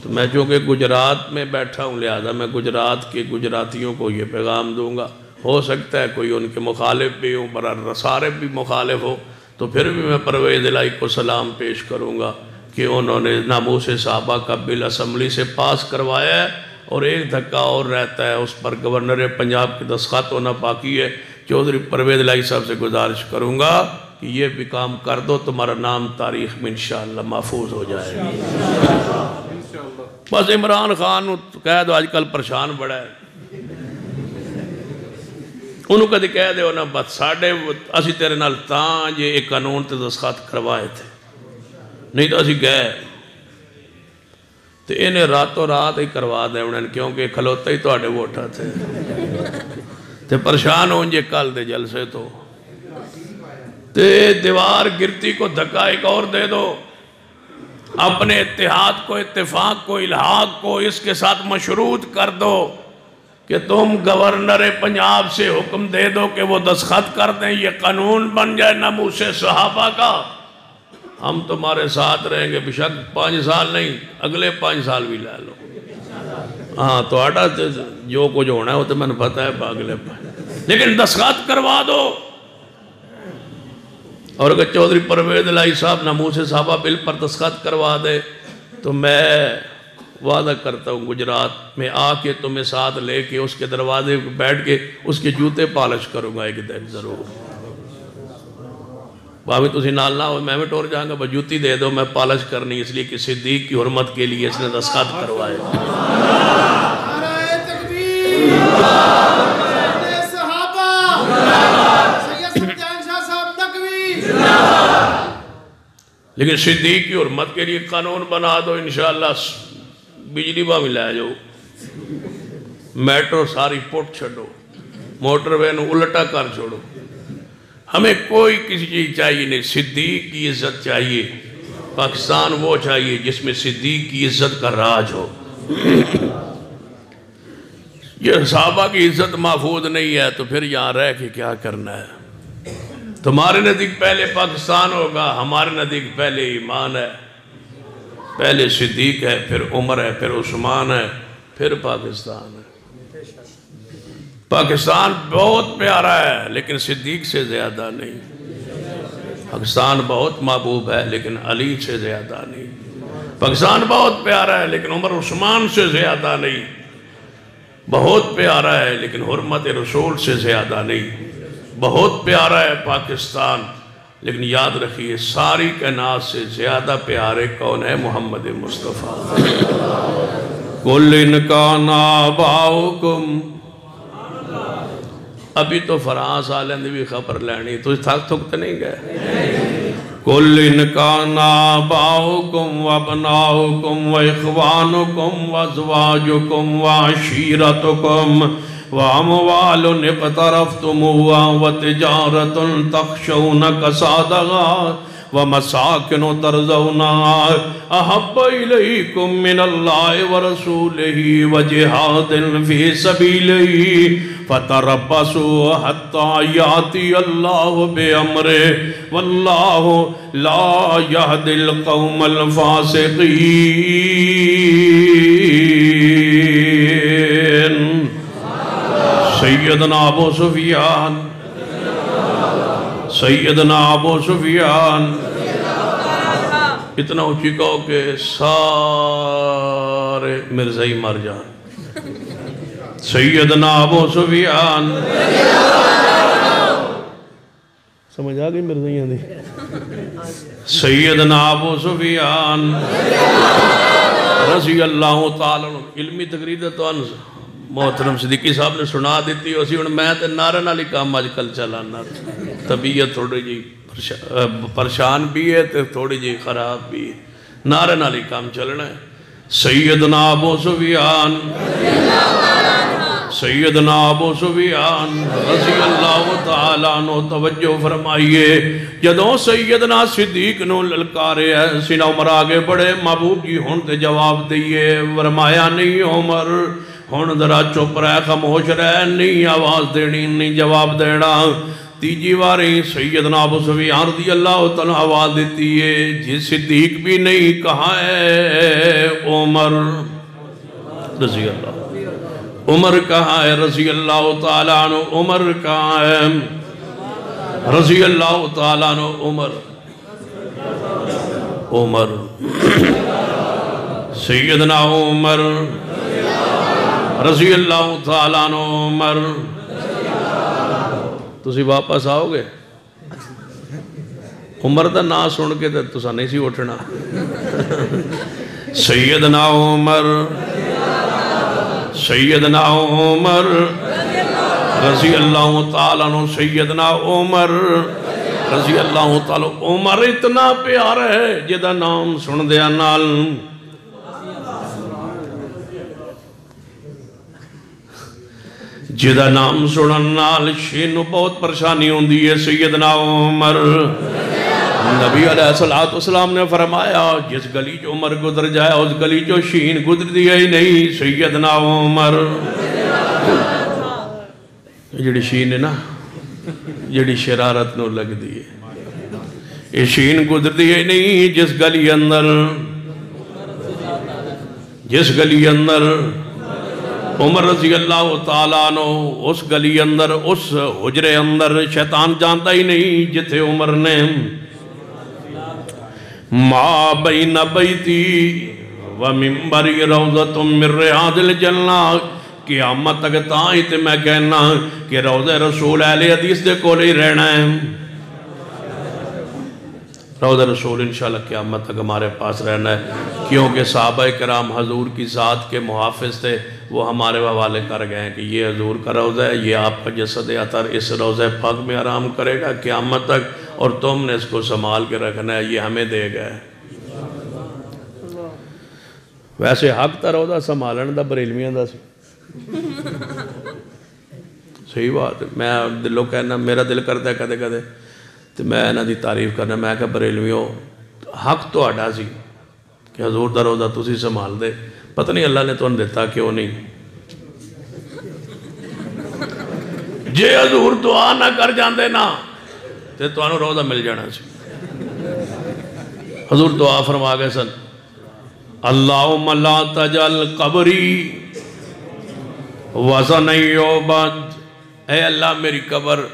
تو میں چونکہ گجرات میں بیٹھا ہوں لہذا میں گجرات کے گجراتیوں کو یہ پیغام دوں گا۔ ہو سکتا ہے کوئی ان کے مخالف بھی ہوں، برا سارے بھی مخالف ہو، تو پھر بھی میں پرویز الہی کو سلام پیش کروں گا کہ انہوں نے ناموس صحابہ کا بل اسمبلی سے پاس کروایا ہے، اور ایک دھکا اور رہتا ہے، اس پر گورنر پنجاب کے دستخط ہونا باقی ہے۔ چودھری پرویز الہی صاحب سے گزارش کروں گا کہ یہ بھی کام کر دو، تمہارا نام تاریخ میں انشاءاللہ محفوظ ہو جائے گا۔ بس عمران خان کہہ دو آج کل پریشان بڑا ہے، انہوں کدی کہہ دے نا بس ساڑھے اسی تیرے نال تاں یہ ایک قانون تے دستخط کروائے تھے، نہیں تو اسی گئے تو انہیں راتوں رات ہی کروا دے انہیں، کیونکہ کھلوتے ہی تو آڑے ووٹا تھے تے پریشان ہوں جے کل دے جلسے تو تے دیوار گرتی کو دھکا ایک اور دے دو، اپنے اتحاد کو، اتفاق کو، الحاق کو اس کے ساتھ مشروط کر دو کہ تم گورنر پنجاب سے حکم دے دو کہ وہ دستخط کر دیں، یہ قانون بن جائے ناموس صحابہ کا، ہم تمہارے ساتھ رہیں گے، بشک 5 سال نہیں اگلے 5 سال بھی لے لو۔ ہاں تو آٹا جو کچھ ہونا ہے وہ تو میں نے پتہ ہے اگلے 5، لیکن دستخط کروا دو۔ اور اگر چودھری پرویز الہی صاحب ناموس صحابہ بل پر دستخط کروا دے تو میں وعدہ کرتا ہوں گجرات میں آ کے تمہیں ساتھ لے کے اس کے دروازے پہ بیٹھ کے اس کے جوتے پالش کروں گا ایک دن ضرور۔ بھاوی تسی نال نہ ہو میں بھی ٹور جاؤں گا، بس جوتی دے دو، میں پالش کرنی اس لیے کہ صدیق کی حرمت کے لیے اس نے دستخط کروائے۔ لیکن صدیق کی حرمت کے لیے قانون بنا دو انشاءاللہ، بجلی باں بھی لے جاؤ، میٹرو ساری پوٹ چھڑو، موٹر وین الٹا کر چھوڑو، ہمیں کوئی کسی چیز چاہیے نہیں، صدیق کی عزت چاہیے، پاکستان وہ چاہیے جس میں صدیق کی عزت کا راج ہو۔ یہ صحابہ کی عزت محفوظ نہیں ہے تو پھر یہاں رہ کے کیا کرنا ہے؟ تمہارے نزدیک پہلے پاکستان ہوگا، ہمارے نزدیک پہلے ایمان ہے، پہلے صدیق ہے، پھر عمر ہے، پھر عثمان ہے، پھر پاکستان ہے۔ پاکستان بہت پیارا ہے لیکن صدیق سے زیادہ نہیں، پاکستان بہت محبوب ہے لیکن علی سے زیادہ نہیں، پاکستان بہت پیارا ہے لیکن عمر عثمان سے زیادہ نہیں، بہت پیارا ہے لیکن حرمت رسول سے زیادہ نہیں، بہت پیارا ہے پاکستان لیکن یاد رکھیے ساری کائنات سے زیادہ پیارے کون ہے؟ محمد مصطفیٰ۔ قُلْ إِنْ كَانَ آبَاؤُكُمْ، ابھی تو فرانس آلند بھی خبر لینی، تو تھک تھکتے نہیں گئے۔ قُلْ إِنْ كَانَ آبَاؤُكُمْ وَأَبْنَاؤُكُمْ وَإِخْوَانُكُمْ وَأَزْوَاجُكُمْ وَعَشِيرَتُكُمْ وَأَمْوَالٌ اقْتَرَفْتُمُوهَا وَتِجَارَةٌ تَخْشَوْنَ كَسَادَهَا وَمَسَاكِنُ تَرْضَوْنَهَا أَحَبَّ إِلَيْكُم مِّنَ اللَّهِ وَرَسُولِهِ وَجِهَادٍ فِي سَبِيلِهِ فَتَرَبَّصُوا حَتَّى يَأْتِيَ اللَّهُ بِأَمْرِهِ وَاللَّهُ لَا يَهْدِي الْقَوْمَ الْفَاسِقِينَ۔ سیدنا ابو سفیان، سیدنا ابو سفیان، اتنا اونچی کہو کہ سارے مرزائی مر جان۔ سیدنا ابو سفیان، سمجھ آگئی مرزائیاں دی؟ سیدنا ابو سفیان رضی اللہ تعالیٰ عنہ، علمی تقریر تو محترم صدیقی صاحب نے سنا دیتی اسی ہوں میں تے نعرہ نالی کام آج کل چلانا، طبیعت تھوڑی جی پریشان بھی ہے تے تھوڑی جی خراب بھی ہے، نعرہ نالی کام چلنا ہے۔ سیدنا ابو سفیان سیدنا ابو سفیان رضی اللہ تعالیٰ عنہ توجہ فرمائیے جدوں سیدنا صدیق نو للکارے ہے سینہ عمر آگے بڑے محبوب جی ہون تے جواب دیئے فرمایا نہیں عمر ہون ذرا چپ رہے خاموش رہے نہیں آواز دینی نہیں جواب دینا تیجی واری سیدنا ابو سفیان رضی اللہ تعالیٰ آواز دیتی ہے جی صدیق بھی نہیں کہا ہے عمر رضی اللہ عمر کہاں ہے رضی اللہ تعالیٰ عنہ عمر کہاں ہے رضی اللہ تعالیٰ عنہ عمر سیدنا عمر رضی اللہ تعالیٰ عنہ عمر تسی واپس آؤ گے عمر دا نا سن کے تسا نہیں سی اٹھنا سیدنا عمر سیدنا عمر رضی اللہ تعالیٰ عنہ سیدنا عمر رضی اللہ تعالیٰ عمر اتنا پیار ہے جدہ نام سن دیا نال جدہ نام سنن نال شینو بہت پریشانی ہوندی ہے سیدنا عمر نبی علیہ السلام نے فرمایا جس گلی جو عمر گزر جائے اس گلی جو شین گزر دیا ہی نہیں سیدنا عمر جڑی شین ہے نا جڑی شرارت نو لگ دیئے یہ شین گزر دیا ہی نہیں جس گلی اندر عمر رضی اللہ تعالیٰ عنہ اس گلی اندر اس حجرے اندر شیطان جانتا ہی نہیں جتھے عمر نے ما بین بیتی و منبری روضۃ من ریاض الجنہ قیامت تک تائیں تے میں کہنا کہ روضہ رسول اہل حدیث دے کو لے رہنا ہے روضہ رسول انشاءاللہ قیامت تک ہمارے پاس رہنا ہے کیونکہ صحابہ کرام حضور کی ذات کے محافظ تھے وہ ہمارے حوالے کر گئے ہیں کہ یہ حضور کا روضہ ہے یہ آپ کا جسد اطہر اس روضہ پاک میں آرام کرے گا قیامت تک اور تم نے اس کو سنبھال کے رکھنا ہے یہ ہمیں دے گئے ویسے حق تا روضہ سنبھالن دا بریلویاں دا سی صحیح بات ہے میں دلوں کہنا میرا دل کرتا ہے کدے کدے تو میں انہاں دی تعریف کرنا میں کہا بریلویوں حق تو اڈا سی کہ حضور دا روضہ تسی سنبھال دے پتہ نہیں اللہ نے تو ان دیتا کیوں نہیں جے حضور دعا نہ کر جاندے نا تے تو انہوں روضہ مل جانا سی حضور دعا فرما گئے سن اللہم لا تجل قبری وزن یعبد اے اللہ میری قبر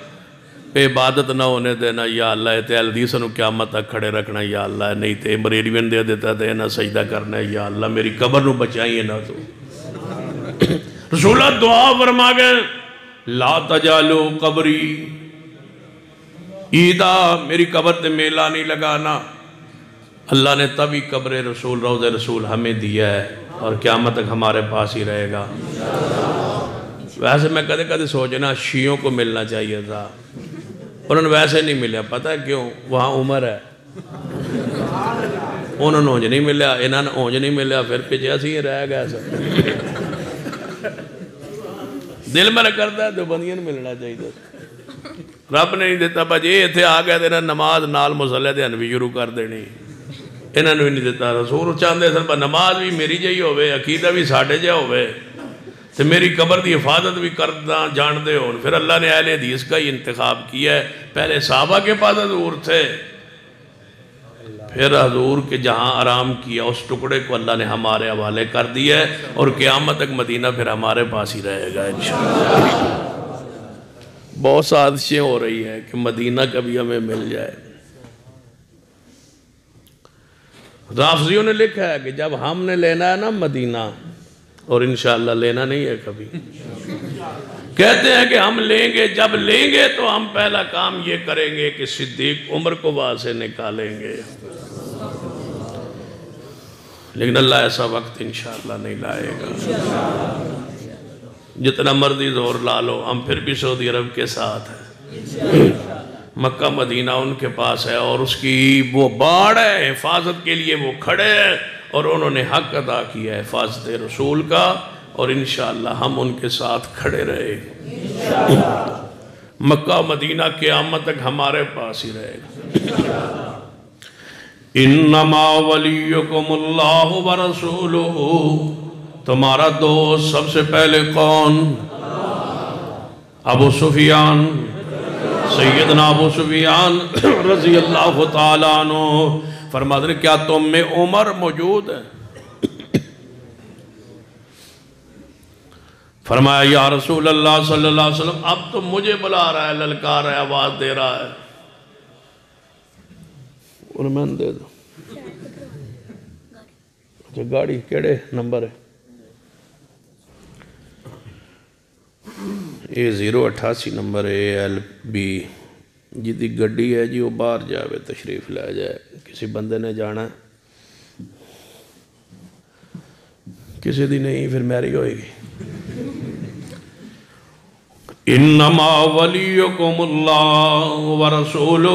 پہ عبادت نہ ہونے دینا یا اللہ تے حدیث نو قیامت تک کھڑے رکھنا یا اللہ نہیں تے بریلوین دے دیتا تے نہ سجدہ کرنا یا اللہ میری قبر نو بچائیے نہ تو رسول اللہ دعا فرما گئے لا تجالو قبری عیدہ میری قبر تے میلہ نہیں لگانا اللہ نے تبھی قبر رسول روضہ رسول ہمیں دیا ہے اور قیامت تک ہمارے پاس ہی رہے گا ویسے میں کدے کدے سوچنا شیعوں کو ملنا چاہیے تھا انہوں نے ویسے نہیں ملیا پتہ ہے کیوں وہاں عمر ہے انہوں نے اونج نہیں ملیا انہوں نے اونج نہیں ملیا پھر پیچھے اسی ہی رہ گیا سب دل میں کرتا ہے دیوبندیاں ملنا چاہیے رب نے نہیں دیتا بھائی یہ اتنے آ گئے تیرا نماز نال مصلے دے بھی شروع کر دینی انہوں نے بھی نہیں دیتا رسول چاہتے سن نماز بھی میری جہی ہوئے عقیدہ بھی ساڑھے جہا ہوئے تو میری قبر دی حفاظت بھی کردہ جان دے ہو پھر اللہ نے اہل حدیث کا ہی انتخاب کیا ہے پہلے صحابہ کے پاس حضور تھے پھر حضور کے جہاں آرام کیا اس ٹکڑے کو اللہ نے ہمارے حوالے کر دیا ہے اور قیامت تک مدینہ پھر ہمارے پاس ہی رہے گا انشاءاللہ بہت سازشیں ہو رہی ہیں کہ مدینہ کبھی ہمیں مل جائے رافضیوں نے لکھا ہے کہ جب ہم نے لینا ہے نا مدینہ اور انشاءاللہ لینا نہیں ہے کبھی کہتے ہیں کہ ہم لیں گے جب لیں گے تو ہم پہلا کام یہ کریں گے کہ صدیق عمر کو وہاں سے نکالیں گے لیکن اللہ ایسا وقت انشاءاللہ نہیں لائے گا جتنا مرضی زور لا لو ہم پھر بھی سعودی عرب کے ساتھ ہیں مکہ مدینہ ان کے پاس ہے اور اس کی وہ باڑ ہے حفاظت کے لیے وہ کھڑے ہیں اور انہوں نے حق ادا کیا ہے حفاظت رسول کا، اور انشاءاللہ ہم ان کے ساتھ کھڑے رہے مکہ مدینہ قیامت تک ہمارے پاس ہی رہے گا۔ انما ولیکم اللہ ورسولہ، تمہارا دوست سب سے پہلے کون؟ ابو سفیان، سیدنا ابو سفیان رضی اللہ تعالیٰ عنہ۔ فرماتے ہیں کیا تم میں عمر موجود ہے؟ فرمایا یا رسول اللہ صلی اللہ علیہ وسلم اب تو مجھے بلا رہا ہے، للکار رہا ہے، آواز دے رہا ہے۔ اور میں دے دو اچھا گاڑی کیڑے نمبر ہے؟ یہ 088 نمبر ہے LB جی گڈی ہے جی، وہ باہر جاوے تشریف لے جائے، کسی بندے نے جانا ہے، کسی دی نہیں پھر میری ہوئے گی۔ انما ولیکم اللہ ورسولہ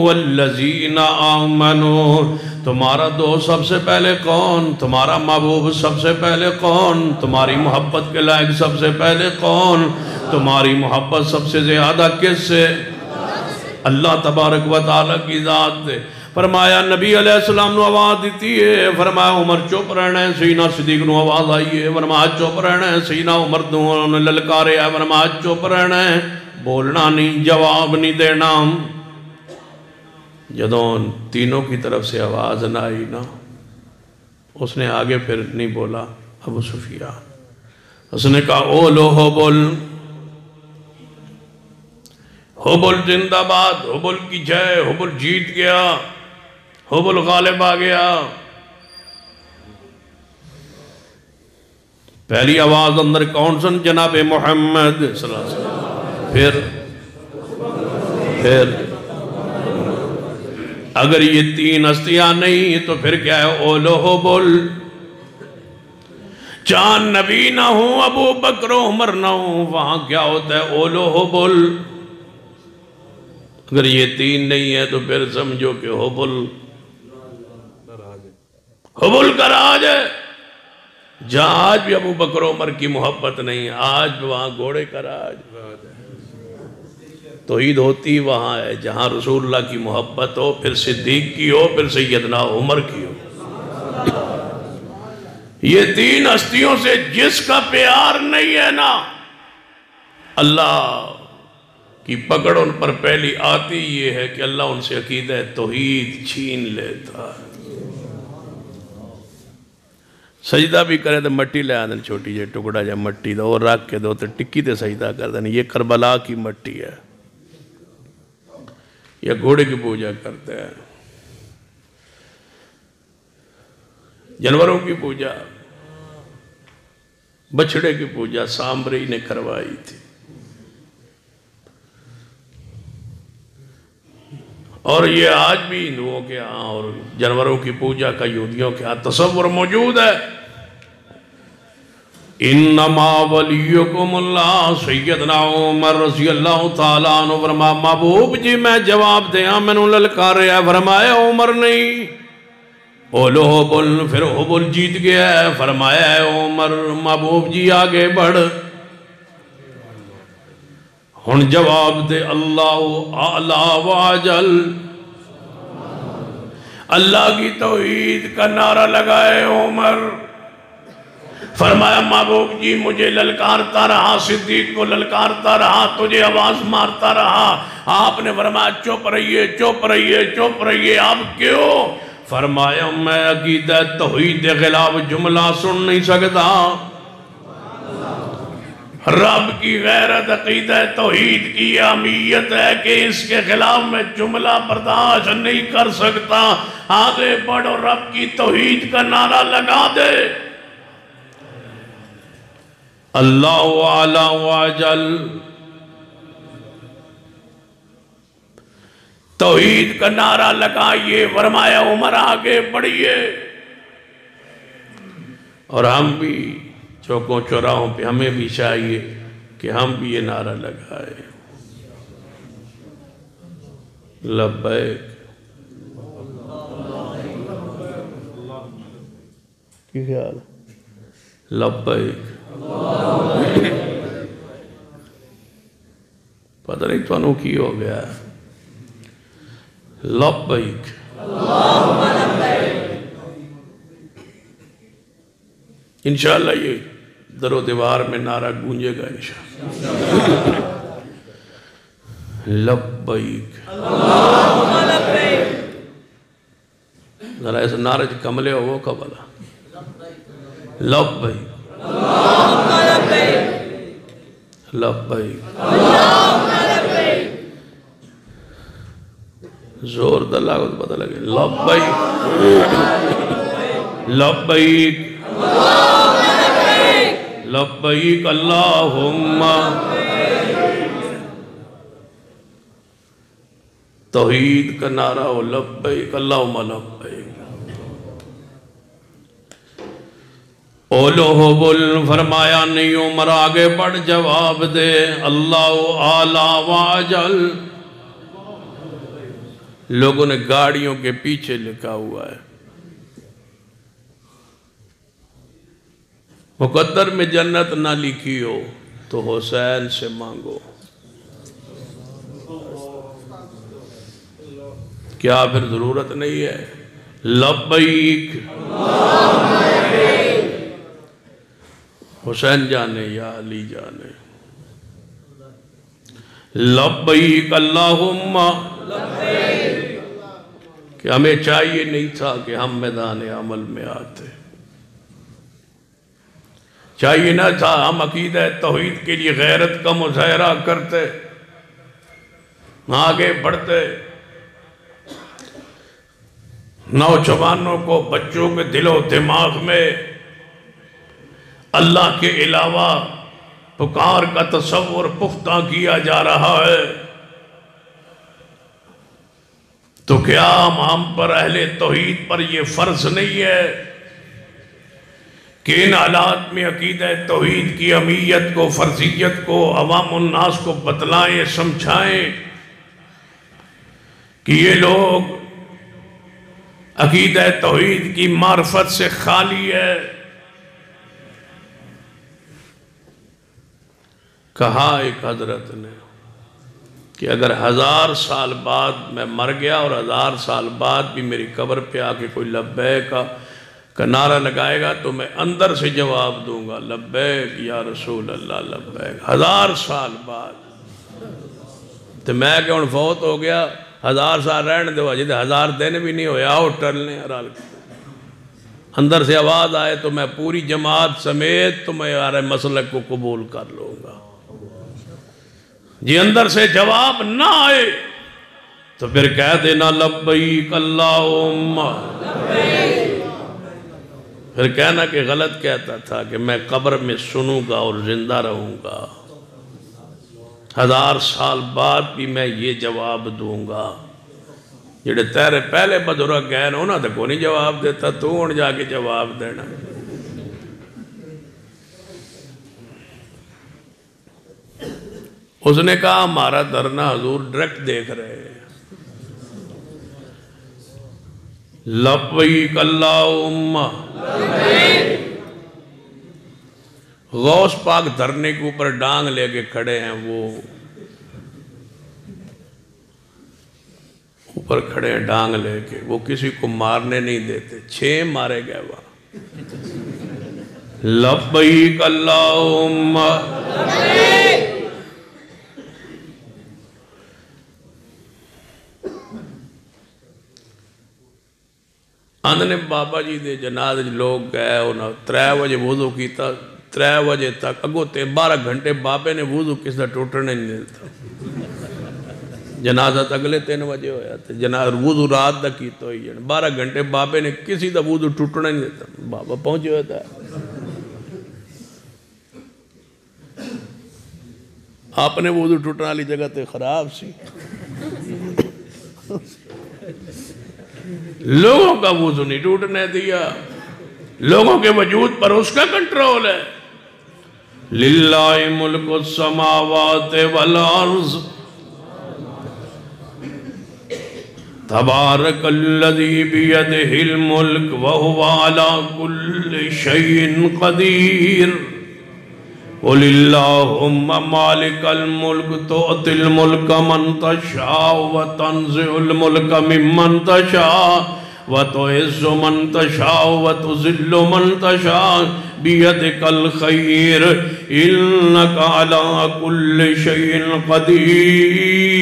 والذین آمنوا، تمہارا دوست سب سے پہلے کون؟ تمہارا محبوب سب سے پہلے کون؟ تمہاری محبت کے لائق سب سے پہلے کون؟ تمہاری محبت سب سے زیادہ کس سے؟ اللہ تبارک و تعالیٰ کی ذات دے۔ فرمایا نبی علیہ السلام نو آواز دیتی ہے، فرمایا عمر چپ رہنا ہے، سیدنا صدیق نو آواز آئی ہے، فرمایا چپ رہنا ہے، سیدنا عمر نے للکارے ہے، فرمایا چپ رہنا ہے، بولنا نہیں، جواب نہیں دینا۔ جدوں تینوں کی طرف سے آواز نہ آئی نا، اس نے آگے پھر نہیں بولا ابو سفیان، اس نے کہا اولو حبل، حبل زندہ باد، حبل کی جے، حبل جیت گیا، حبل غالب آ گیا۔ پہلی آواز اندر کون سن؟ جناب محمد صلی اللہ علیہ وسلم۔ پھر اگر یہ تین ہستیاں نہیں تو پھر کیا ہے؟ اولو حبل، چاند نبی نہ ہوں، ابو بکر و عمر نہ ہوں، وہاں کیا ہوتا ہے؟ اولو حبل۔ اگر یہ تین نہیں ہے تو پھر سمجھو کہ حبل کا راج ہے۔ جہاں آج بھی ابو بکر و عمر کی محبت نہیں، آج بھی وہاں گھوڑے کا راج۔ توحید ہوتی وہاں ہے جہاں رسول اللہ کی محبت ہو، پھر صدیق کی ہو، پھر سیدنا عمر کی ہو۔ یہ تین ہستیوں سے جس کا پیار نہیں ہے نا، اللہ کی پکڑ ان پر پہلی آتی یہ ہے کہ اللہ ان سے عقیدہ توحید چھین لیتا ہے۔ سجدہ بھی کرے تو مٹی لے آدھن، چھوٹی جے ٹکڑا جا مٹی دا اور رکھ کے دو تو ٹکی تے سجدہ کر دیں۔ یہ کربلا کی مٹی ہے، یا گھوڑے کی پوجا کرتے ہیں، جانوروں کی پوجا، بچڑے کی پوجا سامری نے کروائی تھی۔ اور یہ آج بھی ہندوؤں کے ہاں اور جانوروں کی پوجا کا یہودیوں کے ہاں تصور موجود ہے۔ انما ولیکم اللہ، سیدنا عمر رضی اللہ تعالیٰ عنہ فرمایا محبوب جی میں جواب دیا، میں نے للکارے ہے، فرمایا عمر نہیں، اولو حبل، پھر حبل جیت گیا ہے، فرمایا ہے عمر، محبوب جی آگے بڑھ۔ ہن جواب دے اللہ اعلیٰ واجل، اللہ کی توحید کا نعرہ لگائے عمر۔ فرمایا محبوب جی مجھے للکارتا رہا، صدیق کو للکارتا رہا، تجھے آواز مارتا رہا، آپ نے فرمایا چپ رہیے چپ رہیے چپ رہیے، آپ کیوں؟ فرمایا میں عقیدہ توحید کے خلاف جملہ سن نہیں سکتا، رب کی غیرت عقیدہ توحید کی اہمیت ہے کہ اس کے خلاف میں جملہ برداشت نہیں کر سکتا، آگے بڑھو رب کی توحید کا نعرہ لگا دے۔ اللہ اعلیٰ واجل، توحید کا نعرہ لگائیے، فرمایا عمر آگے بڑھیے۔ اور ہم بھی چوکوں چوراہوں پہ ہمیں بھی چاہیے کہ ہم بھی یہ نعرہ لگائیں، لبیک کی خیال ہے؟ لبیک پتہ نہیں تو انہوں کی ہو گیا ہے لبیک انشاءاللہ یہ در و دیوار میں نعرہ گونجے گا انشاءاللہ لبیک ذرا ایسا نعرہ جو کملے ہو وہ قبلہ لبیک لبیک زور دلہ کو پتہ لگے لبیک لبیک لبیک اللہم توحید کا نعرہ ہو لبیک اللہم لبیک اولوہ بل فرمایا نہیں عمر آگے بڑھ جواب دے اللہ اعلیٰ واجل لوگوں نے گاڑیوں کے پیچھے لکھا ہوا ہے مقدر میں جنت نہ لکھی ہو تو حسین سے مانگو کیا پھر ضرورت نہیں ہے لبیک حسین جانے یا علی جانے لبیک اللہم کہ ہمیں چاہیے نہیں تھا کہ ہم میدان عمل میں آتے چاہیے نہ تھا ہم عقیدہ توحید کے لیے غیرت کا مظاہرہ کرتے آگے بڑھتے نوجوانوں کو بچوں کے دل و دماغ میں اللہ کے علاوہ پکار کا تصور پختہ کیا جا رہا ہے تو کیا ہم پر اہل توحید پر یہ فرض نہیں ہے کہ ان حالات میں عقیدہ توحید کی اہمیت کو فرضیت کو عوام الناس کو بتلائیں سمجھائیں کہ یہ لوگ عقیدہ توحید کی معرفت سے خالی ہے کہا ایک حضرت نے کہ اگر 1000 سال بعد میں مر گیا اور 1000 سال بعد بھی میری قبر پہ آ کے کوئی لبیک کا نعرہ لگائے گا تو میں اندر سے جواب دوں گا لبیک یا رسول اللہ لبیک 1000 سال بعد تو میں کہ ان فوت ہو گیا 1000 سال رہنے دو جیسے 1000 دن بھی نہیں ہویا آؤ ٹرلنے اندر سے آواز آئے تو میں پوری جماعت سمیت تمہارے مسلک کو قبول کر لوں گا جی اندر سے جواب نہ آئے تو پھر کہہ دینا لبیک اللہم پھر کہنا کہ غلط کہتا تھا کہ میں قبر میں سنوں گا اور زندہ رہوں گا 1000 سال بعد بھی میں یہ جواب دوں گا جڑے تیرے پہلے بزرگ گئے انہوں نے کو نہیں جواب دیتا تو ان جا کے جواب دینا اس نے کہا ہمارا دھرنا حضور ڈائریکٹ دیکھ رہے ہیں لبیک اللہم غوث پاک دھرنے کے اوپر ڈانگ لے کے کھڑے ہیں وہ اوپر کھڑے ہیں ڈانگ لے کے وہ کسی کو مارنے نہیں دیتے 6 مارے گئے وہاں لبیک اللہم آندھنے بابا جی دے جناز لوگ گئے انہوں 3 بجے وضو کیتا 3 بجے تک اگو 12 گھنٹے بابے نے وضو کس دا ٹوٹنے نہیں دیتا جنازہ اگلے 3 بجے ہویا تھا جنازہ وضو رات دا کیتا ہوئی 12 گھنٹے بابے نے کسی دا وضو ٹوٹنے نہیں دیتا بابا پہنچے ہویا تھا آپ نے وضو ٹوٹنے والی جگہ تے خراب سی لوگوں کا وضو نہیں ٹوٹنے دیا لوگوں کے وجود پر اس کا کنٹرول ہے للہ ملک السماوات والارض تبارک الذی بیدہ الملک وہو علی کل شیء قدیر قل اللہم مالک الملک تؤتی الملک من تشاء وتنزع الملک ممن تشاء وتعز من تشاء وتذل من تشاء بیدک الخیر انک علی کل شیء قدیر۔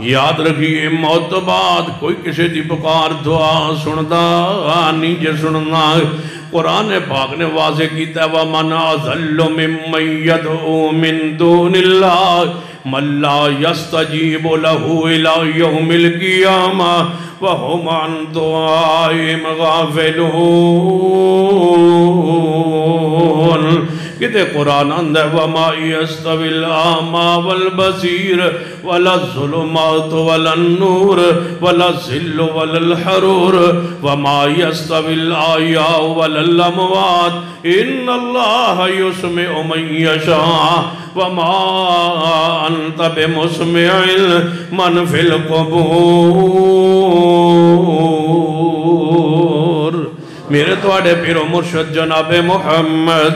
یاد رکھیے موت بعد کوئی کسی دی پکار دعا سندا نہیں جے سننا قرآن پاک نے واضح کیتا ہے وَمَنْ أَضَلُّ مِمَّنْ يَدْعُو مِن دُونِ اللَّهِ مَن لَّا يَسْتَجِيبُ لَهُ إِلَى يَوْمِ الْقِيَامَةِ وَهُمْ عَن دُعَائِهِمْ غَافِلُونَ۔ کہتے قرآن اندر وَمَا يَسْتَوِي الْأَعْمَى وَالْبَصِيرُ وَلَا الظُّلُمَاتُ وَلَا النُّورُ وَلَا الظِّلُّ وَلَا الْحَرُورُ وَمَا يَسْتَوِي الْأَحْيَاءُ وَلَا الْأَمْوَاتُ إِنَّ اللَّهَ يُسْمِعُ مَن يَشَاءُ وَمَا أَنْتَ بِمُسْمِعٍ مَّن فِي الْقُبُورِ۔ میرے تواڈے پیر و مرشد جناب محمد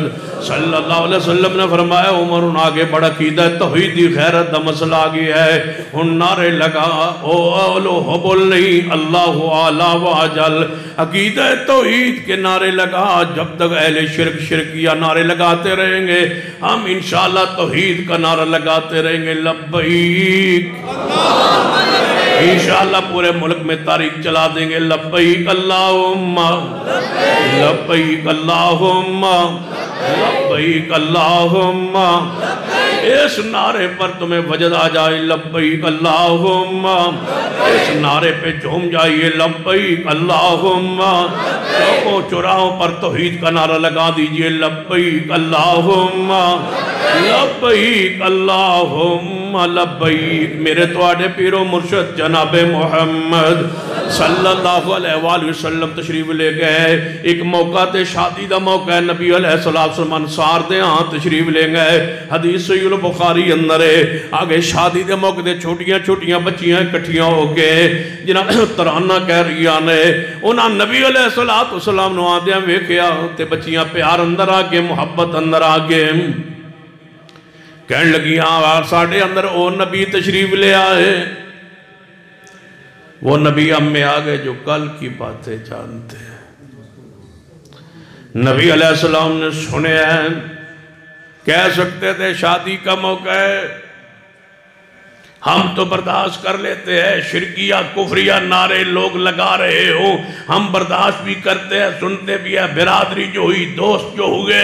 صلی اللہ علیہ وسلم نے فرمایا عمر ان آگے بڑا عقیدہ توحیدی غیرت دا مسئلہ آگی ہے ان نعرے لگا او اولو حبل نہیں اللہ اعلیٰ و اجل عقیدہ توحید کے نعرے لگا جب تک اہل شرک شرکیہ نعرے لگاتے رہیں گے ہم انشاءاللہ توحید کا نعرہ لگاتے رہیں گے لبیک انشاءاللہ پورے ملک میں تاریخ چلا دیں گے لبیک اللہم لبیک اللہم لبیک اللہم اس نعرے پر تمہیں وجد آ جائے لبیک اللہم اس نعرے پہ جھوم جائیے لبیک اللہم چوکوں چوراہوں پر توحید کا نعرہ لگا دیجئے لبیک اللہم لبیک اللہم لبیک۔ میرے تواڈے پیر و مرشد جناب محمد صلی اللہ علیہ وآلہ وسلم تشریف لے گئے ایک موقع تے شادی دا موقع ہے نبی علیہ السلام انصار دے ہاں تشریف لے گئے حدیث صحیح البخاری اندر ہے آگے شادی دے موقع تے چھوٹیاں چھوٹیاں بچیاں کٹھیاں ہو گئے جنہاں ترانہ کہہ رہی آنے انہاں نبی علیہ السلام نو آدھیاں ویکھیا تے بچیاں پیار اندر آگے محبت اندر آگے کہنے لگی ہاں ساڑھے اندر او نبی تشریف لے آئے وہ نبی ہم میں آگئے جو کل کی باتیں جانتے ہیں نبی علیہ السلام نے سنے ہیں کہہ سکتے تھے شادی کا موقع ہے ہم تو برداشت کر لیتے ہیں شرکیہ کفریہ نعرے لوگ لگا رہے ہو ہم برداشت بھی کرتے ہیں سنتے بھی ہیں برادری جو ہوئی دوست جو ہوئے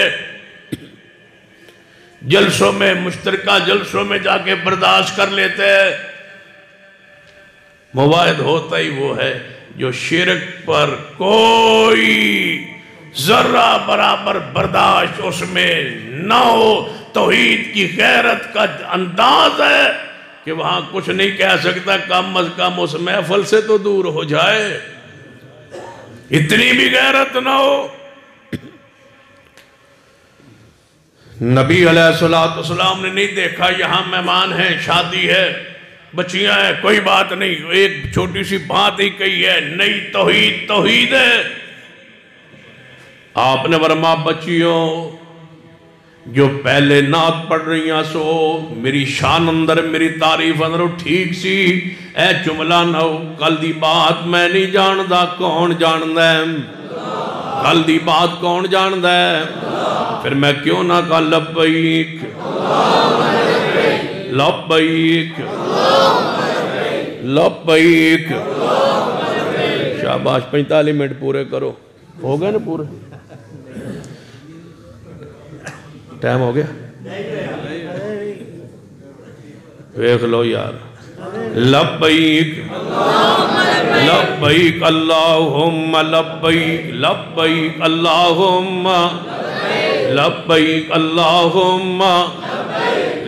جلسوں میں مشترکہ جلسوں میں جا کے برداشت کر لیتے ہیں مواعد ہوتا ہی وہ ہے جو شرک پر کوئی ذرہ برابر برداشت اس میں نہ ہو توحید کی غیرت کا انداز ہے کہ وہاں کچھ نہیں کہہ سکتا کم از کم اس محفل سے تو دور ہو جائے اتنی بھی غیرت نہ ہو۔ نبی علیہ السلام نے نہیں دیکھا یہاں مہمان ہیں شادی ہے بچیاں ہیں کوئی بات نہیں ایک چھوٹی سی بات ہی کہی ہے نئی توحید ہے آپ نے فرمایا بچیوں جو پہلے نعت پڑھ رہی ہیں سو میری شان اندر میری تعریف اندر ٹھیک سی اے جملہ نہ ہو کل دی بات میں نہیں جاندہ کون جاندہ ہے کل دی بات کون جاندہ ہے پھر میں کیوں نہ کہا لبیک لبیک لبیک شاباش 45 منٹ پورے کرو ہو گئے نا پورے ٹائم ہو گیا ویکھ لو یار لبیک لبیک اللہم لبیک لبیک اللہم لبیک اللہم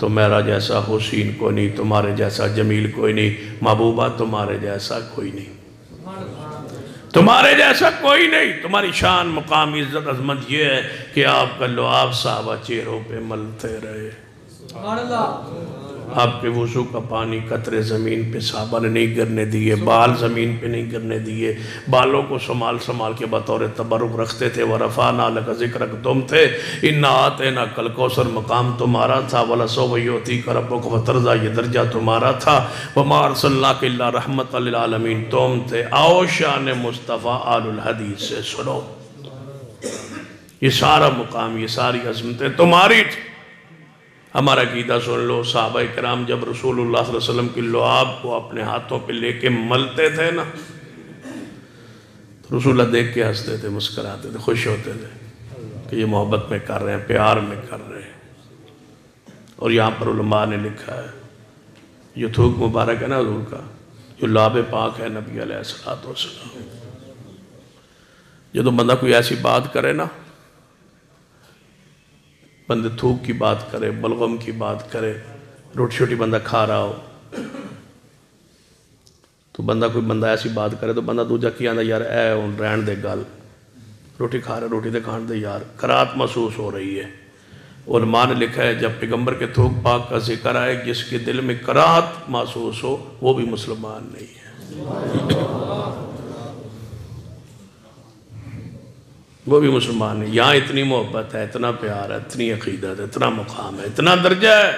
تو میرا جیسا حسین کوئی نہیں، تمہارے جیسا جمیل کوئی نہیں، محبوبہ تمہارے جیسا کوئی نہیں، تمہارے جیسا کوئی نہیں۔ تمہاری شان مقام عزت عظمت یہ ہے کہ آپ کا لعاب صحابہ چہروں پہ ملتے رہے، آپ کے وضو کا پانی قطرے زمین پہ صحابہ نے نہیں گرنے دیے، بال زمین پہ نہیں گرنے دیے، بالوں کو سنبھال کے بطور تبرک رکھتے تھے۔ وَرَفَعْنَا لَكَ ذِكْرَكَ تم تھے، اِنَّا آتَيْنَاكَ الْكَوْثَرَ مقام تمہارا تھا، وَلَسَوْفَ يُعْطِيكَ رَبُّكَ فَتَرْضَىٰ یہ درجہ تمہارا تھا، وَمَا أَرْسَلْنَاكَ إِلَّا رَحْمَةً لِلْعَالَمِينَ تم تھے۔ آؤ شان مصطفیٰ آل الحدیث سے سنو، یہ سارا مقام، یہ ساری عظمتیں تمہاری تھی۔ ہمارا عقیدہ سن لو، صحابہ کرام جب رسول اللہ صلی اللہ علیہ وسلم کی لعاب کو اپنے ہاتھوں پہ لے کے ملتے تھے نا، تو رسول اللہ دیکھ کے ہنستے تھے، مسکراتے تھے، خوش ہوتے تھے کہ یہ محبت میں کر رہے ہیں، پیار میں کر رہے ہیں۔ اور یہاں پر علماء نے لکھا ہے، یہ تھوک مبارک ہے نا حضور کا، جو لعاب پاک ہے نبی علیہ السلام، جب بندہ کوئی ایسی بات کرے نا، بندے تھوک کی بات کرے، بلغم کی بات کرے، روٹی چھوٹی بندہ کھا رہا ہو تو کوئی بندہ ایسی بات کرے تو بندہ دوجہ کیا نا یار اے ان رہن دے گل، روٹی کھا رہے روٹی دے کھان دے یار، کراہت محسوس ہو رہی ہے۔ علماء نے لکھا ہے جب پیغمبر کے تھوک پاک کا ذکر آئے جس کے دل میں کراہت محسوس ہو وہ بھی مسلمان نہیں ہے، وہ بھی مسلمان نہیں۔ یہاں اتنی محبت ہے، اتنا پیار ہے، اتنی عقیدت ہے، اتنا مقام ہے، اتنا درجہ ہے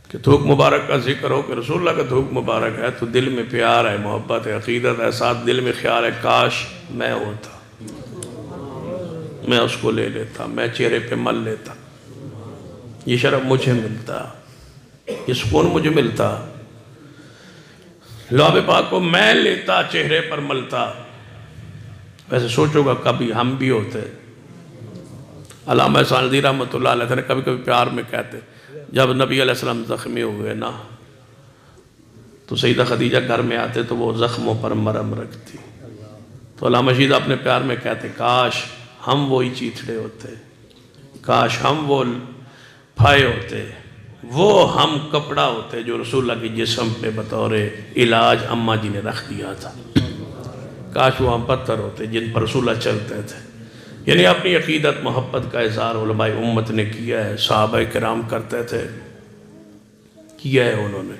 کہ تھوک مبارک کا ذکر ہو کہ رسول اللہ کا تھوک مبارک ہے تو دل میں پیار ہے، محبت ہے، عقیدت ہے، ساتھ دل میں خیال ہے کاش میں ہوتا، میں اس کو لے لیتا، میں چہرے پہ مل لیتا، یہ شرف مجھے ملتا، یہ سکون مجھے ملتا، لعاب پاک کو میں لیتا، چہرے پر ملتا۔ ویسے سوچو گا کبھی ہم بھی ہوتے، علامہ ساندی رحمۃ اللہ علیہ نے کبھی کبھی پیار میں کہتے جب نبی علیہ السلام زخمی ہوئے نا تو سیدہ خدیجہ گھر میں آتے تو وہ زخموں پر مرہم رکھتی، تو علامہ شہید اپنے پیار میں کہتے کاش ہم وہی چیتھڑے ہوتے، کاش ہم وہ پھائے ہوتے، وہ ہم کپڑا ہوتے جو رسول اللہ کی جسم پہ بطور علاج اماں جی نے رکھ دیا تھا، کاش وہ ہم پتھر ہوتے جن پر رسول اللہ چلتے تھے۔ یعنی اپنی عقیدت محبت کا اظہار علماء امت نے کیا ہے، صحابہ کرام کرتے تھے، کیا ہے انہوں نے۔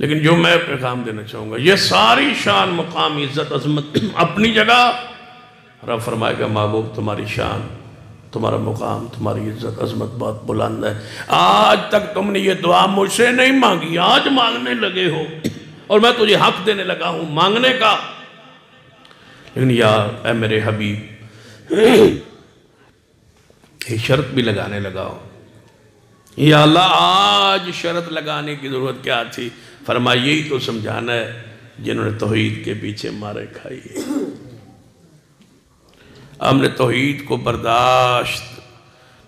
لیکن جو میں پیغام دینا چاہوں گا، یہ ساری شان مقام عزت عظمت اپنی جگہ، رب فرمائے گا محبوب تمہاری شان، تمہارا مقام، تمہاری عزت عظمت بہت بلند ہے، آج تک تم نے یہ دعا مجھ سے نہیں مانگی، آج مانگنے لگے ہو اور میں تجھے حق دینے لگا ہوں مانگنے کا۔ لیکن یا اے میرے حبیب یہ شرط بھی لگانے لگا ہو، یا اللہ آج شرط لگانے کی ضرورت کیا تھی؟ فرمایا یہی تو سمجھانا ہے جنہوں نے توحید کے پیچھے مارے کھائی ہے، ہم نے توحید کو برداشت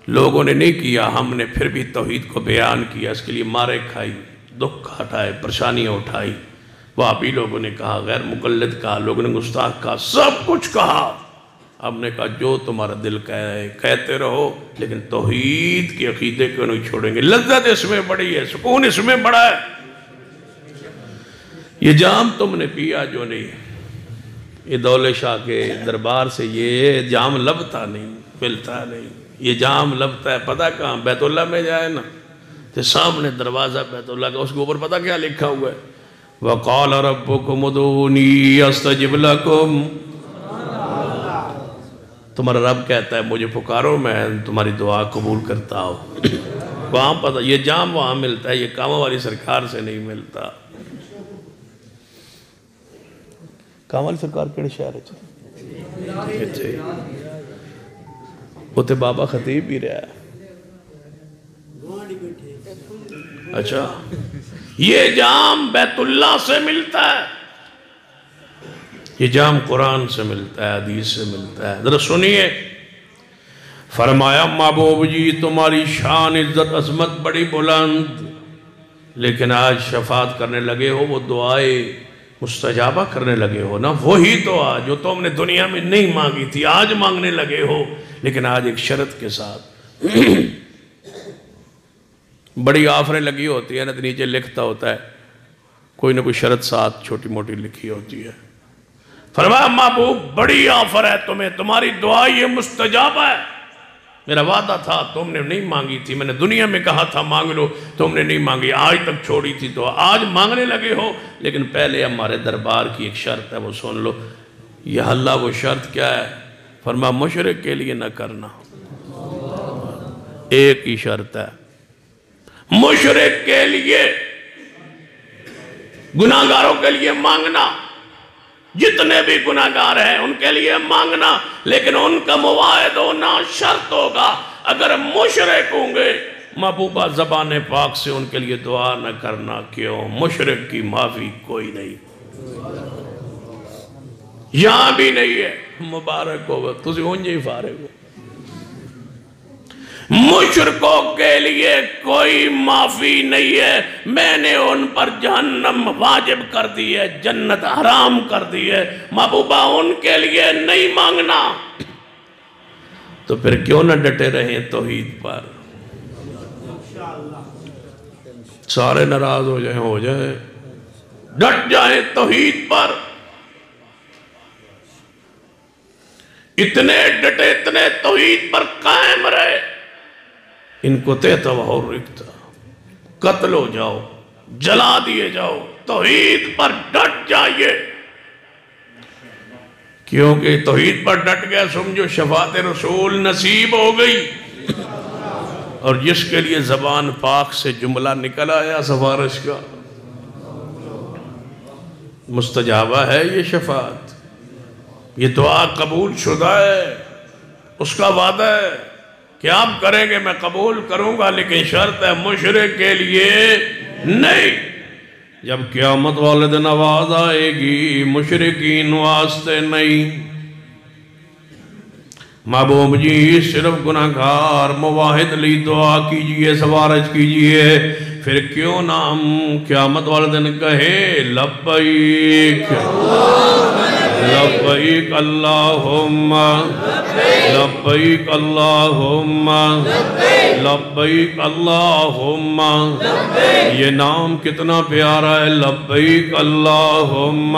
لوگوں نے نہیں کیا، ہم نے پھر بھی توحید کو بیان کیا، اس کے لیے مارے کھائی، دکھ ہٹائے، پریشانیاں اٹھائی، وہابی لوگوں نے کہا، غیر مقلد کہا، لوگوں نے گستاخ کہا، سب کچھ کہا، ہم نے کہا جو تمہارا دل کہے کہتے رہو لیکن توحید کے عقیدے کو نہیں چھوڑیں گے، لذت اس میں بڑی ہے، سکون اس میں بڑا ہے۔ یہ جام تم نے پیا جو نہیں، یہ دولہ شاہ کے دربار سے یہ جام لبتا نہیں، ملتا نہیں، یہ جام لبتا ہے پتہ کہاں؟ بیت اللہ میں جائے نا تو سامنے دروازہ بیت اللہ کا، اس کے اوپر پتہ کیا لکھا ہوا ہے؟ وَقَالَ رَبُّكُمُ ادْعُونِي أَسْتَجِبْ لَكُمْ، تمہارا رب کہتا ہے مجھے پکارو میں تمہاری دعا قبول کرتا ہوں۔ وہاں پتہ یہ جام وہاں ملتا ہے، یہ کامہ والی سرکار سے نہیں ملتا۔ کامہ والی سرکار کیڑے شہر ہے؟ وہ تے بابا خطیب بھی رہا ہے۔ اچھا یہ جام بیت اللہ سے ملتا ہے، یہ جام قرآن سے ملتا ہے، حدیث سے ملتا ہے۔ ذرا سنیے، فرمایا محبوب جی تمہاری شان عزت عظمت بڑی بلند، لیکن آج شفاعت کرنے لگے ہو، وہ دعائیں مستجابہ کرنے لگے ہو نا، وہی دعا جو تم نے دنیا میں نہیں مانگی تھی آج مانگنے لگے ہو، لیکن آج ایک شرط کے ساتھ، بڑی آفریں لگی ہوتی ہیں نا، تو نیچے لکھتا ہوتا ہے کوئی نہ کوئی شرط ساتھ چھوٹی موٹی لکھی ہوتی ہے۔ فرمایا محبوب بڑی آفر ہے تمہیں، تمہاری دعا یہ مستجاب ہے، میرا وعدہ تھا تم نے نہیں مانگی تھی، میں نے دنیا میں کہا تھا مانگ لو، تم نے نہیں مانگی، آج تک چھوڑی تھی تو آج مانگنے لگے ہو، لیکن پہلے ہمارے دربار کی ایک شرط ہے وہ سن لو۔ یا اللہ وہ شرط کیا ہے؟ فرمایا مشرک کے لیے نہ کرنا، ایک ہی شرط ہے، مشرک کے لیے، گناہگاروں کے لیے مانگنا، جتنے بھی گناہگار ہیں ان کے لیے مانگنا، لیکن ان کا مواعد ہونا شرط ہوگا۔ اگر مشرک ہوں گے محبوبہ زبان پاک سے ان کے لیے دعا نہ کرنا، کیوں؟ مشرک کی معافی کوئی نہیں، یہاں بھی نہیں ہے۔ مبارک ہو تسی ہونجے ہی فارغ ہو۔ مشرکوں کے لیے کوئی معافی نہیں ہے، میں نے ان پر جہنم واجب کر دی ہے، جنت حرام کر دی ہے، محبوبہ ان کے لیے نہیں مانگنا۔ تو پھر کیوں نہ ڈٹے رہیں توحید پر؟ سارے ناراض ہو جائیں، ڈٹ جائیں توحید پر، اتنے ڈٹے اتنے توحید پر قائم رہے، ان کو تیتا و رکھتا، قتل ہو جاؤ، جلا دیے جاؤ، توحید پر ڈٹ جائیے، کیونکہ توحید پر ڈٹ گیا سمجھو شفاعت رسول نصیب ہو گئی۔ اور جس کے لیے زبان پاک سے جملہ نکل آیا سفارش کا، مستجابہ ہے یہ شفاعت، یہ دعا قبول شدہ ہے، اس کا وعدہ ہے کہ آپ کریں گے میں قبول کروں گا، لیکن شرط ہے مشرک کے لیے نہیں۔ جب قیامت والے دن آواز آئے گی مشرکین واسطے نہیں، محبوب جی صرف گناہگار مواحد لی دعا کیجئے، سفارش کیجئے، پھر کیوں نہ ہم قیامت والے دن کہیں لبیک لبیک اللہم لبیک اللہم لبیک اللہم۔ یہ نام کتنا پیارا ہے، لبیک اللہم،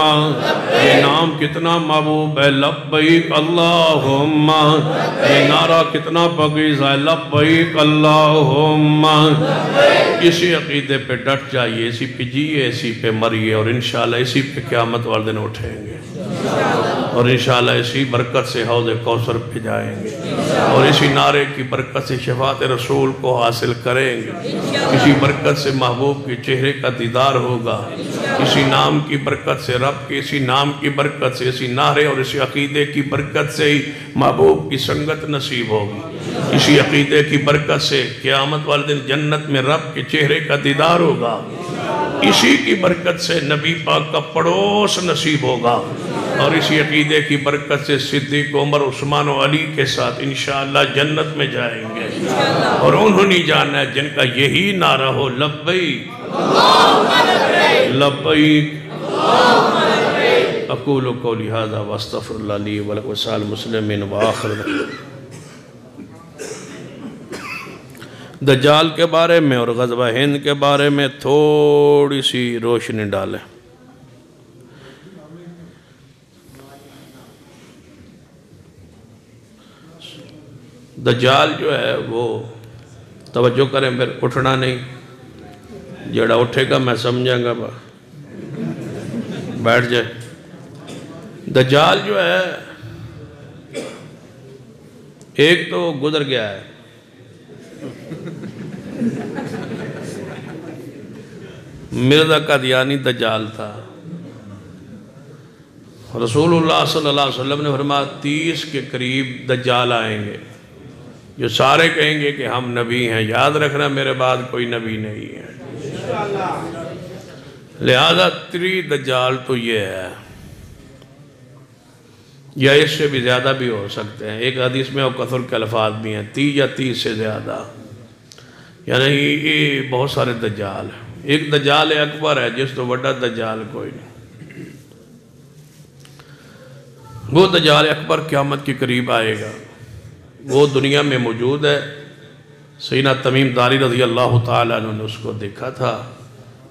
یہ نام کتنا محبوب ہے، لبیک اللہم، یہ نعرہ کتنا پاکیزہ ہے، لبیک اللہم۔ اسی عقیدے پہ ڈٹ جائیے، اسی پہ جیئے، اسی پہ مریے، اور انشاءاللہ اسی پہ قیامت والے دن اٹھیں گے، اور انشاءاللہ اسی برکت سے حوض کوثر پہ جائیں گے، اور اسی نعرے کی برکت سے شفاعت رسول کو حاصل کریں گے، اسی برکت سے محبوب کے چہرے کا دیدار ہوگا، اسی نام کی برکت سے، رب کے اسی نام کی برکت سے، اسی نعرے اور اسی عقیدے کی برکت سے ہی محبوب کی سنگت نصیب ہوگی، اسی عقیدے کی برکت سے قیامت والے دن جنت میں رب کے چہرے کا دیدار ہوگا، اسی کی برکت سے نبی پاک کا پڑوس نصیب ہوگا، اور اسی عقیدے کی برکت سے صدیق عمر عثمان و علی کے ساتھ انشاءاللہ جنت میں جائیں گے، اور انہوں نے جانا ہے جن کا یہی نعرہ ہو لبیک لبیک۔ اقول قولی ھذا واستغفر اللہ لی ولکم ولسائر المسلمین وآخر دعوانا۔ دجال کے بارے میں اور غزوہ ہند کے بارے میں تھوڑی سی روشنی ڈالیں۔ دجال جو ہے وہ توجہ کریں، پھر اٹھنا نہیں، جڑا اٹھے گا میں سمجھاں گا، بیٹھ جائے۔ دجال جو ہے ایک تو گزر گیا ہے، مرزا قادیانی دجال تھا، رسول اللہ صلی اللہ علیہ وسلم نے فرمایا 30 کے قریب دجال آئیں گے جو سارے کہیں گے کہ ہم نبی ہیں، یاد رکھنا میرے بعد کوئی نبی نہیں ہے، لہذا 3 دجال تو یہ ہے، یا اس سے بھی زیادہ بھی ہو سکتے ہیں، ایک حدیث میں کثر کے الفاظ بھی ہیں 30 یا 30 سے زیادہ، یعنی یہ بہت سارے دجال ہیں۔ ایک دجال اکبر ہے جس تو بڑا دجال کوئی نہیں، وہ دجال اکبر قیامت کے قریب آئے گا، وہ دنیا میں موجود ہے، سیدنا تمیم داری رضی اللہ تعالیٰ عنہ نے اس کو دیکھا تھا،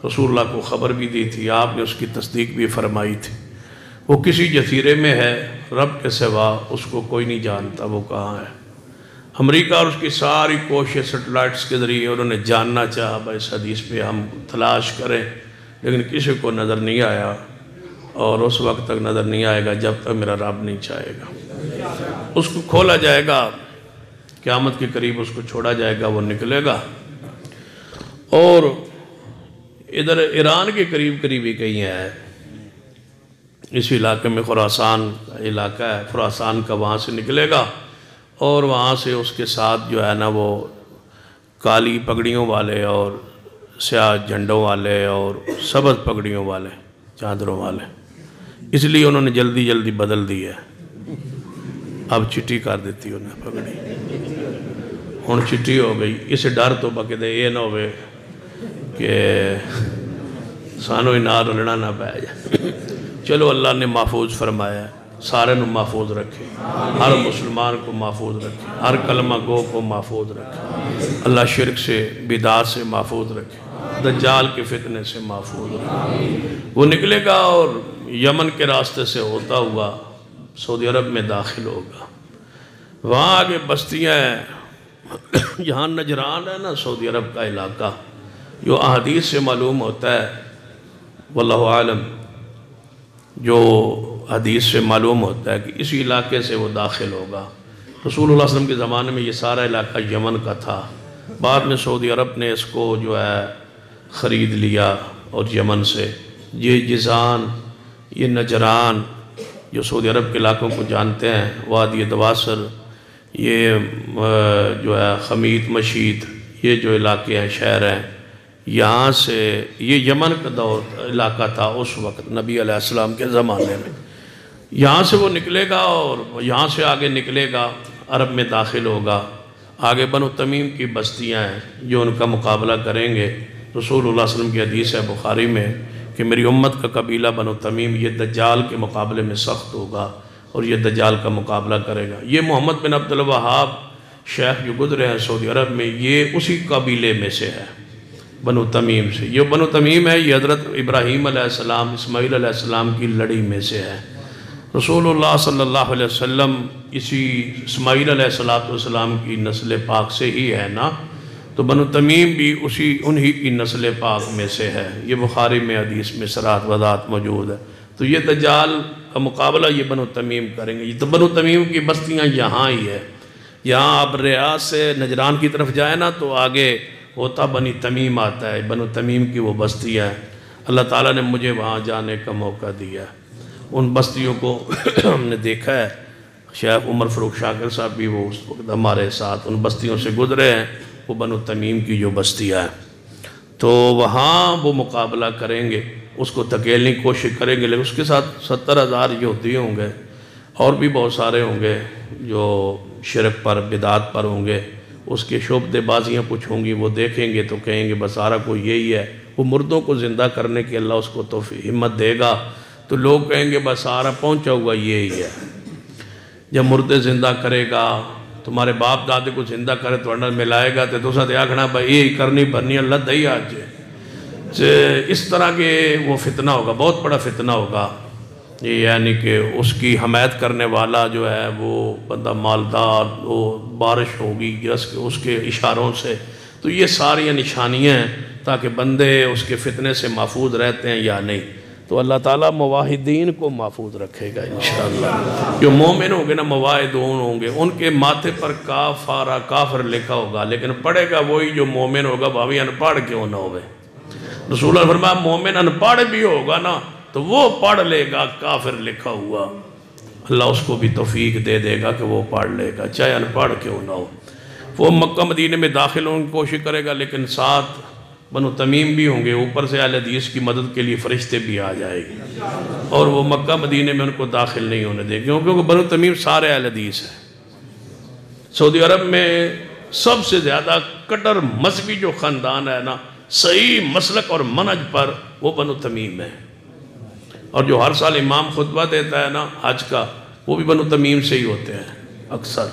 رسول اللہ کو خبر بھی دی تھی، آپ نے اس کی تصدیق بھی فرمائی تھی۔ وہ کسی جزیرے میں ہے، رب کے سوا اس کو کوئی نہیں جانتا وہ کہاں ہے۔ امریکہ اور اس کی ساری کوشش سیٹلائٹس کے ذریعے انہوں نے جاننا چاہا، بھائی اس حدیث پہ ہم تلاش کریں، لیکن کسی کو نظر نہیں آیا، اور اس وقت تک نظر نہیں آئے گا جب تک میرا رب نہیں چاہے گا۔ اس کو کھولا جائے گا، قیامت کے قریب اس کو چھوڑا جائے گا، وہ نکلے گا۔ اور ادھر ایران کے قریب ہی کہیں ہے، اس علاقے میں خراسان کا علاقہ ہے، خراسان کا وہاں سے نکلے گا، اور وہاں سے اس کے ساتھ جو ہے نا وہ کالی پگڑیوں والے اور سیاہ جھنڈوں والے اور سبز پگڑیوں والے، چادروں والے، اس لیے انہوں نے جلدی بدل دی ہے، اب چٹی کر دیتی انہیں پگڑی، ہن چٹی ہو گئی۔ اسے ڈر تو بکے دے یہ نہ ہوئے کہ سانو ہی نہ رلنا نہ پہ جائے۔ چلو اللہ نے محفوظ فرمایا ہے، سارے نو محفوظ رکھے، ہر مسلمان کو محفوظ رکھے، ہر کلمہ گو کو محفوظ رکھے، اللہ شرک سے بدعات سے محفوظ رکھے، دجال کے فتنے سے محفوظ رکھے۔ وہ نکلے گا اور یمن کے راستے سے ہوتا ہوا سعودی عرب میں داخل ہوگا۔ وہاں آگے بستیاں ہیں، یہاں نجران ہے نا سعودی عرب کا علاقہ، جو احادیث سے معلوم ہوتا ہے، واللہ عالم، جو حدیث سے معلوم ہوتا ہے کہ اسی علاقے سے وہ داخل ہوگا۔ رسول اللہ صلی اللہ علیہ وسلم کے زمانے میں یہ سارا علاقہ یمن کا تھا، بعد میں سعودی عرب نے اس کو جو ہے خرید لیا، اور یمن سے یہ جزان، یہ نجران، جو سعودی عرب کے علاقوں کو جانتے ہیں، وادی دواسر، یہ جو ہے خمیت مشید، یہ جو علاقے ہیں، شہر ہیں، یہاں سے یہ یمن کا دور علاقہ تھا اس وقت نبی علیہ السلام کے زمانے میں۔ یہاں سے وہ نکلے گا اور یہاں سے آگے نکلے گا، عرب میں داخل ہوگا، آگے بنو تمیم کی بستیاں ہیں جو ان کا مقابلہ کریں گے۔ رسول اللہ صلی اللہ علیہ وسلم کی حدیث ہے بخاری میں کہ میری امت کا قبیلہ بنو تمیم یہ دجال کے مقابلے میں سخت ہوگا اور یہ دجال کا مقابلہ کرے گا۔ یہ محمد بن عبد الوہاب شیخ جو گزرے ہیں سعودی عرب میں، یہ اسی قبیلے میں سے ہے، بنو تمیم سے۔ یہ بنو تمیم ہے، یہ حضرت ابراہیم علیہ السلام، اسماعیل علیہ السلام کی لڑی میں سے ہے۔ رسول اللہ صلی اللہ علیہ وسلم اسی اسماعیل علیہ السلام کی نسل پاک سے ہی ہے نا، تو بنو تمیم بھی انہی کی نسل پاک میں سے ہے۔ یہ بخاری میں حدیث میں صراحت وضاحت موجود ہے۔ تو یہ دجال کا مقابلہ یہ بنو تمیم کریں گے۔ یہ تو بنو تمیم کی بستیاں یہاں ہی ہے، یہاں آپ ریاض سے نجران کی طرف جائیں نا تو آگے ہوتا بنی تمیم آتا ہے، بنو تمیم کی وہ بستیاں ہیں۔ اللہ تعالیٰ نے مجھے وہاں جانے کا موقع دیا ہے، ان بستیوں کو ہم نے دیکھا ہے۔ شیخ عمر فروخ شاکر صاحب بھی وہ اس وقت ہمارے ساتھ ان بستیوں سے گزرے ہیں، وہ بنو تمیم کی جو بستیاں ہیں، تو وہاں وہ مقابلہ کریں گے، اس کو دھکیلنے کی کوشش کریں گے، لیکن اس کے ساتھ 70,000 یہودی ہوں گے، اور بھی بہت سارے ہوں گے جو شرک پر بدعات پر ہوں گے۔ اس کے شعبدے بازیاں کچھ ہوں گی، وہ دیکھیں گے تو کہیں گے بس سارا کوئی یہی ہے۔ وہ مردوں کو زندہ کرنے کی اللہ اس کو ہمت دے گا تو لوگ کہیں گے بس سارا پہنچا ہوا یہی ہے۔ جب مردے زندہ کرے گا، تمہارے باپ دادے کو زندہ کرے تو انڈر ملائے گا تو دوسرا دیا کھنا بھائی یہی کرنی بھرنی اللہ دہی آج ہے۔ اس طرح کے وہ فتنہ ہوگا، بہت بڑا فتنہ ہوگا، یعنی کہ اس کی حمایت کرنے والا جو ہے وہ بندہ مالدار، وہ بارش ہوگی اس کے اشاروں سے۔ تو یہ ساری نشانیاں ہیں تاکہ بندے اس کے فتنے سے محفوظ رہتے ہیں یا نہیں۔ تو اللہ تعالیٰ موحدین کو محفوظ رکھے گا انشاءاللہ۔ جو مومن ہوں گے نا، موحدون ہوں گے، ان کے ماتھے پر کافر لکھا ہوگا، لیکن پڑھے گا وہی جو مومن ہوگا، بھاوی ان پڑھ کیوں نہ ہوئے۔ رسول اللہ نے فرمایا مومن ان پڑھ بھی ہوگا نا تو وہ پڑھ لے گا کافر لکھا ہوا، اللہ اس کو بھی توفیق دے دے گا کہ وہ پڑھ لے گا چاہے ان پڑھ کیوں نہ ہو۔ وہ مکہ مدینے میں داخل ہونے کی کوشش کرے گا، لیکن ساتھ بنو تمیم بھی ہوں گے، اوپر سے اہل حدیث کی مدد کے لیے فرشتے بھی آ جائے گی، اور وہ مکہ مدینے میں ان کو داخل نہیں ہونے دے گے، کیونکہ بنو تمیم سارے اہل حدیث ہیں۔ سعودی عرب میں سب سے زیادہ کٹر مذہبی جو خاندان ہے نا، صحیح مسلک اور منہج پر، وہ بنو تمیم ہے۔ اور جو ہر سال امام خطبہ دیتا ہے نا حج کا، وہ بھی بنو تمیم سے ہی ہوتے ہیں اکثر۔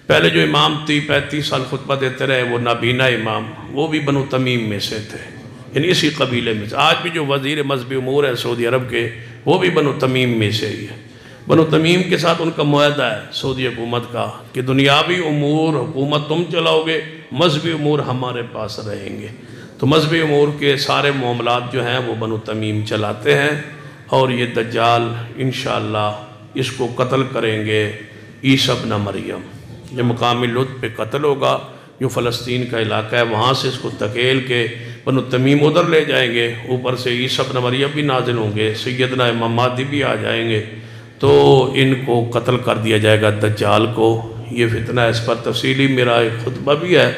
پہلے جو امام 35 سال خطبہ دیتے رہے وہ نابینا امام، وہ بھی بنو تمیم میں سے تھے، یعنی اسی قبیلے میں سے۔ آج بھی جو وزیر مذہبی امور ہے سعودی عرب کے، وہ بھی بنو تمیم میں سے ہی ہے۔ بنو تمیم کے ساتھ ان کا معاہدہ ہے سعودی حکومت کا کہ دنیاوی امور حکومت تم چلاؤ گے، مذہبی امور ہمارے پاس رہیں گے۔ تو مذہبی امور کے سارے معاملات جو ہیں وہ بنو تمیم چلاتے ہیں، اور یہ دجال انشاءاللہ اس کو قتل کریں گے، عیسیٰ ابن مریم۔ یہ مقامی لط پہ قتل ہوگا، جو فلسطین کا علاقہ ہے، وہاں سے اس کو تکیل کے بنو تمیم ادھر لے جائیں گے، اوپر سے عیسیٰ ابن مریم بھی نازل ہوں گے، سیدنا امام مہدی بھی آ جائیں گے، تو ان کو قتل کر دیا جائے گا دجال کو۔ یہ فتنہ ہے، اس پر تفصیلی میرا ایک خطبہ بھی ہے،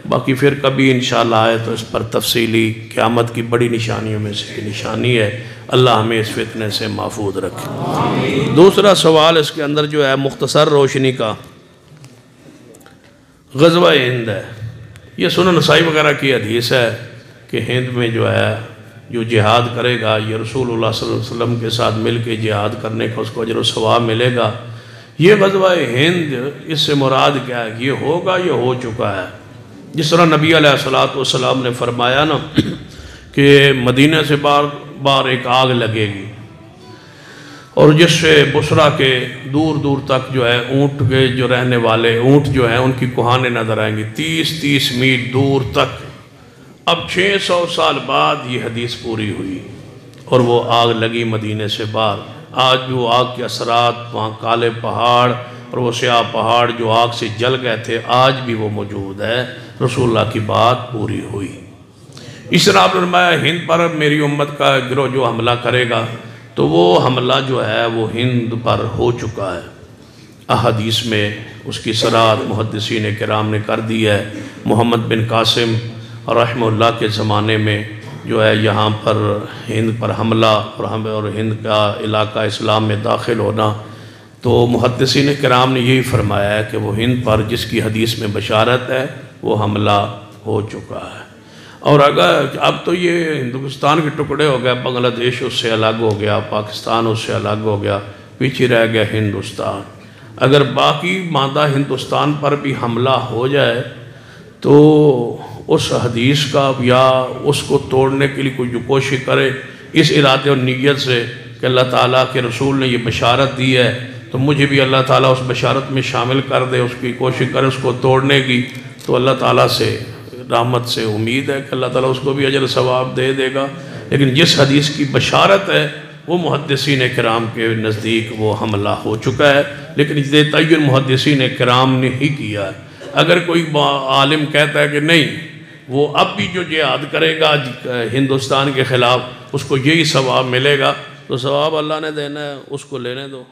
باقی پھر کبھی انشاءاللہ آئے تو اس پر تفصیلی، قیامت کی بڑی نشانیوں میں سے ایک نشانی ہے۔ اللہ ہمیں اس فتنے سے محفوظ رکھے۔ دوسرا سوال اس کے اندر جو ہے مختصر روشنی کا، غزوہ ہند ہے۔ یہ سنن نسائی وغیرہ کی حدیث ہے کہ ہند میں جو ہے جو جہاد کرے گا، یہ رسول اللہ صلی اللہ علیہ وسلم کے ساتھ مل کے جہاد کرنے کا اس کو اجر و ثواب ملے گا۔ یہ غزوہ ہند، اس سے مراد کیا ہے؟ یہ ہوگا، یہ ہو چکا ہے۔ جس طرح نبی علیہ السلام نے فرمایا نا کہ مدینہ سے بار بار ایک آگ لگے گی، اور جس سے بصرہ کے دور دور تک جو ہے اونٹ کے جو رہنے والے اونٹ جو ہیں ان کی کوہانیں نظر آئیں گی 30 میل دور تک۔ اب 600 سال بعد یہ حدیث پوری ہوئی اور وہ آگ لگی مدینے سے باہر۔ آج بھی وہ آگ کے اثرات، وہاں کالے پہاڑ اور وہ سیاہ پہاڑ جو آگ سے جل گئے تھے، آج بھی وہ موجود ہے۔ رسول اللہ کی بات پوری ہوئی۔ اس طرح آپ نے فرمایا ہند پر میری امت کا گروہ جو حملہ کرے گا، تو وہ حملہ جو ہے وہ ہند پر ہو چکا ہے۔ احادیث میں اس کی صراحت محدثین کرام نے کر دی ہے۔ محمد بن قاسم رحمہ اللہ کے زمانے میں جو ہے یہاں پر ہند پر حملہ اور ہند کا علاقہ اسلام میں داخل ہونا، تو محدثین کرام نے یہی فرمایا ہے کہ وہ ہند پر جس کی حدیث میں بشارت ہے وہ حملہ ہو چکا ہے۔ اور اگر اب تو یہ ہندوستان کے ٹکڑے ہو گیا، بنگلہ دیش اس سے الگ ہو گیا، پاکستان اس سے الگ ہو گیا، پیچھے رہ گیا ہندوستان۔ اگر باقی مادہ ہندوستان پر بھی حملہ ہو جائے تو اس حدیث کا یا اس کو توڑنے کے لیے کوئی جو کوشش کرے اس ارادے اور نیت سے کہ اللہ تعالیٰ کے رسول نے یہ بشارت دی ہے تو مجھے بھی اللہ تعالیٰ اس بشارت میں شامل کر دے، اس کی کوشش کرے اس کو توڑنے کی، تو اللہ تعالیٰ سے رحمت سے امید ہے کہ اللہ تعالیٰ اس کو بھی اجر ثواب دے دے گا۔ لیکن جس حدیث کی بشارت ہے وہ محدثین کرام کے نزدیک وہ حملہ ہو چکا ہے، لیکن یہ تعین محدثین کرام نے ہی کیا ہے۔ اگر کوئی عالم کہتا ہے کہ نہیں وہ اب بھی جو جہاد کرے گا ہندوستان کے خلاف اس کو یہی ثواب ملے گا، تو ثواب اللہ نے دینا ہے، اس کو لینے دو۔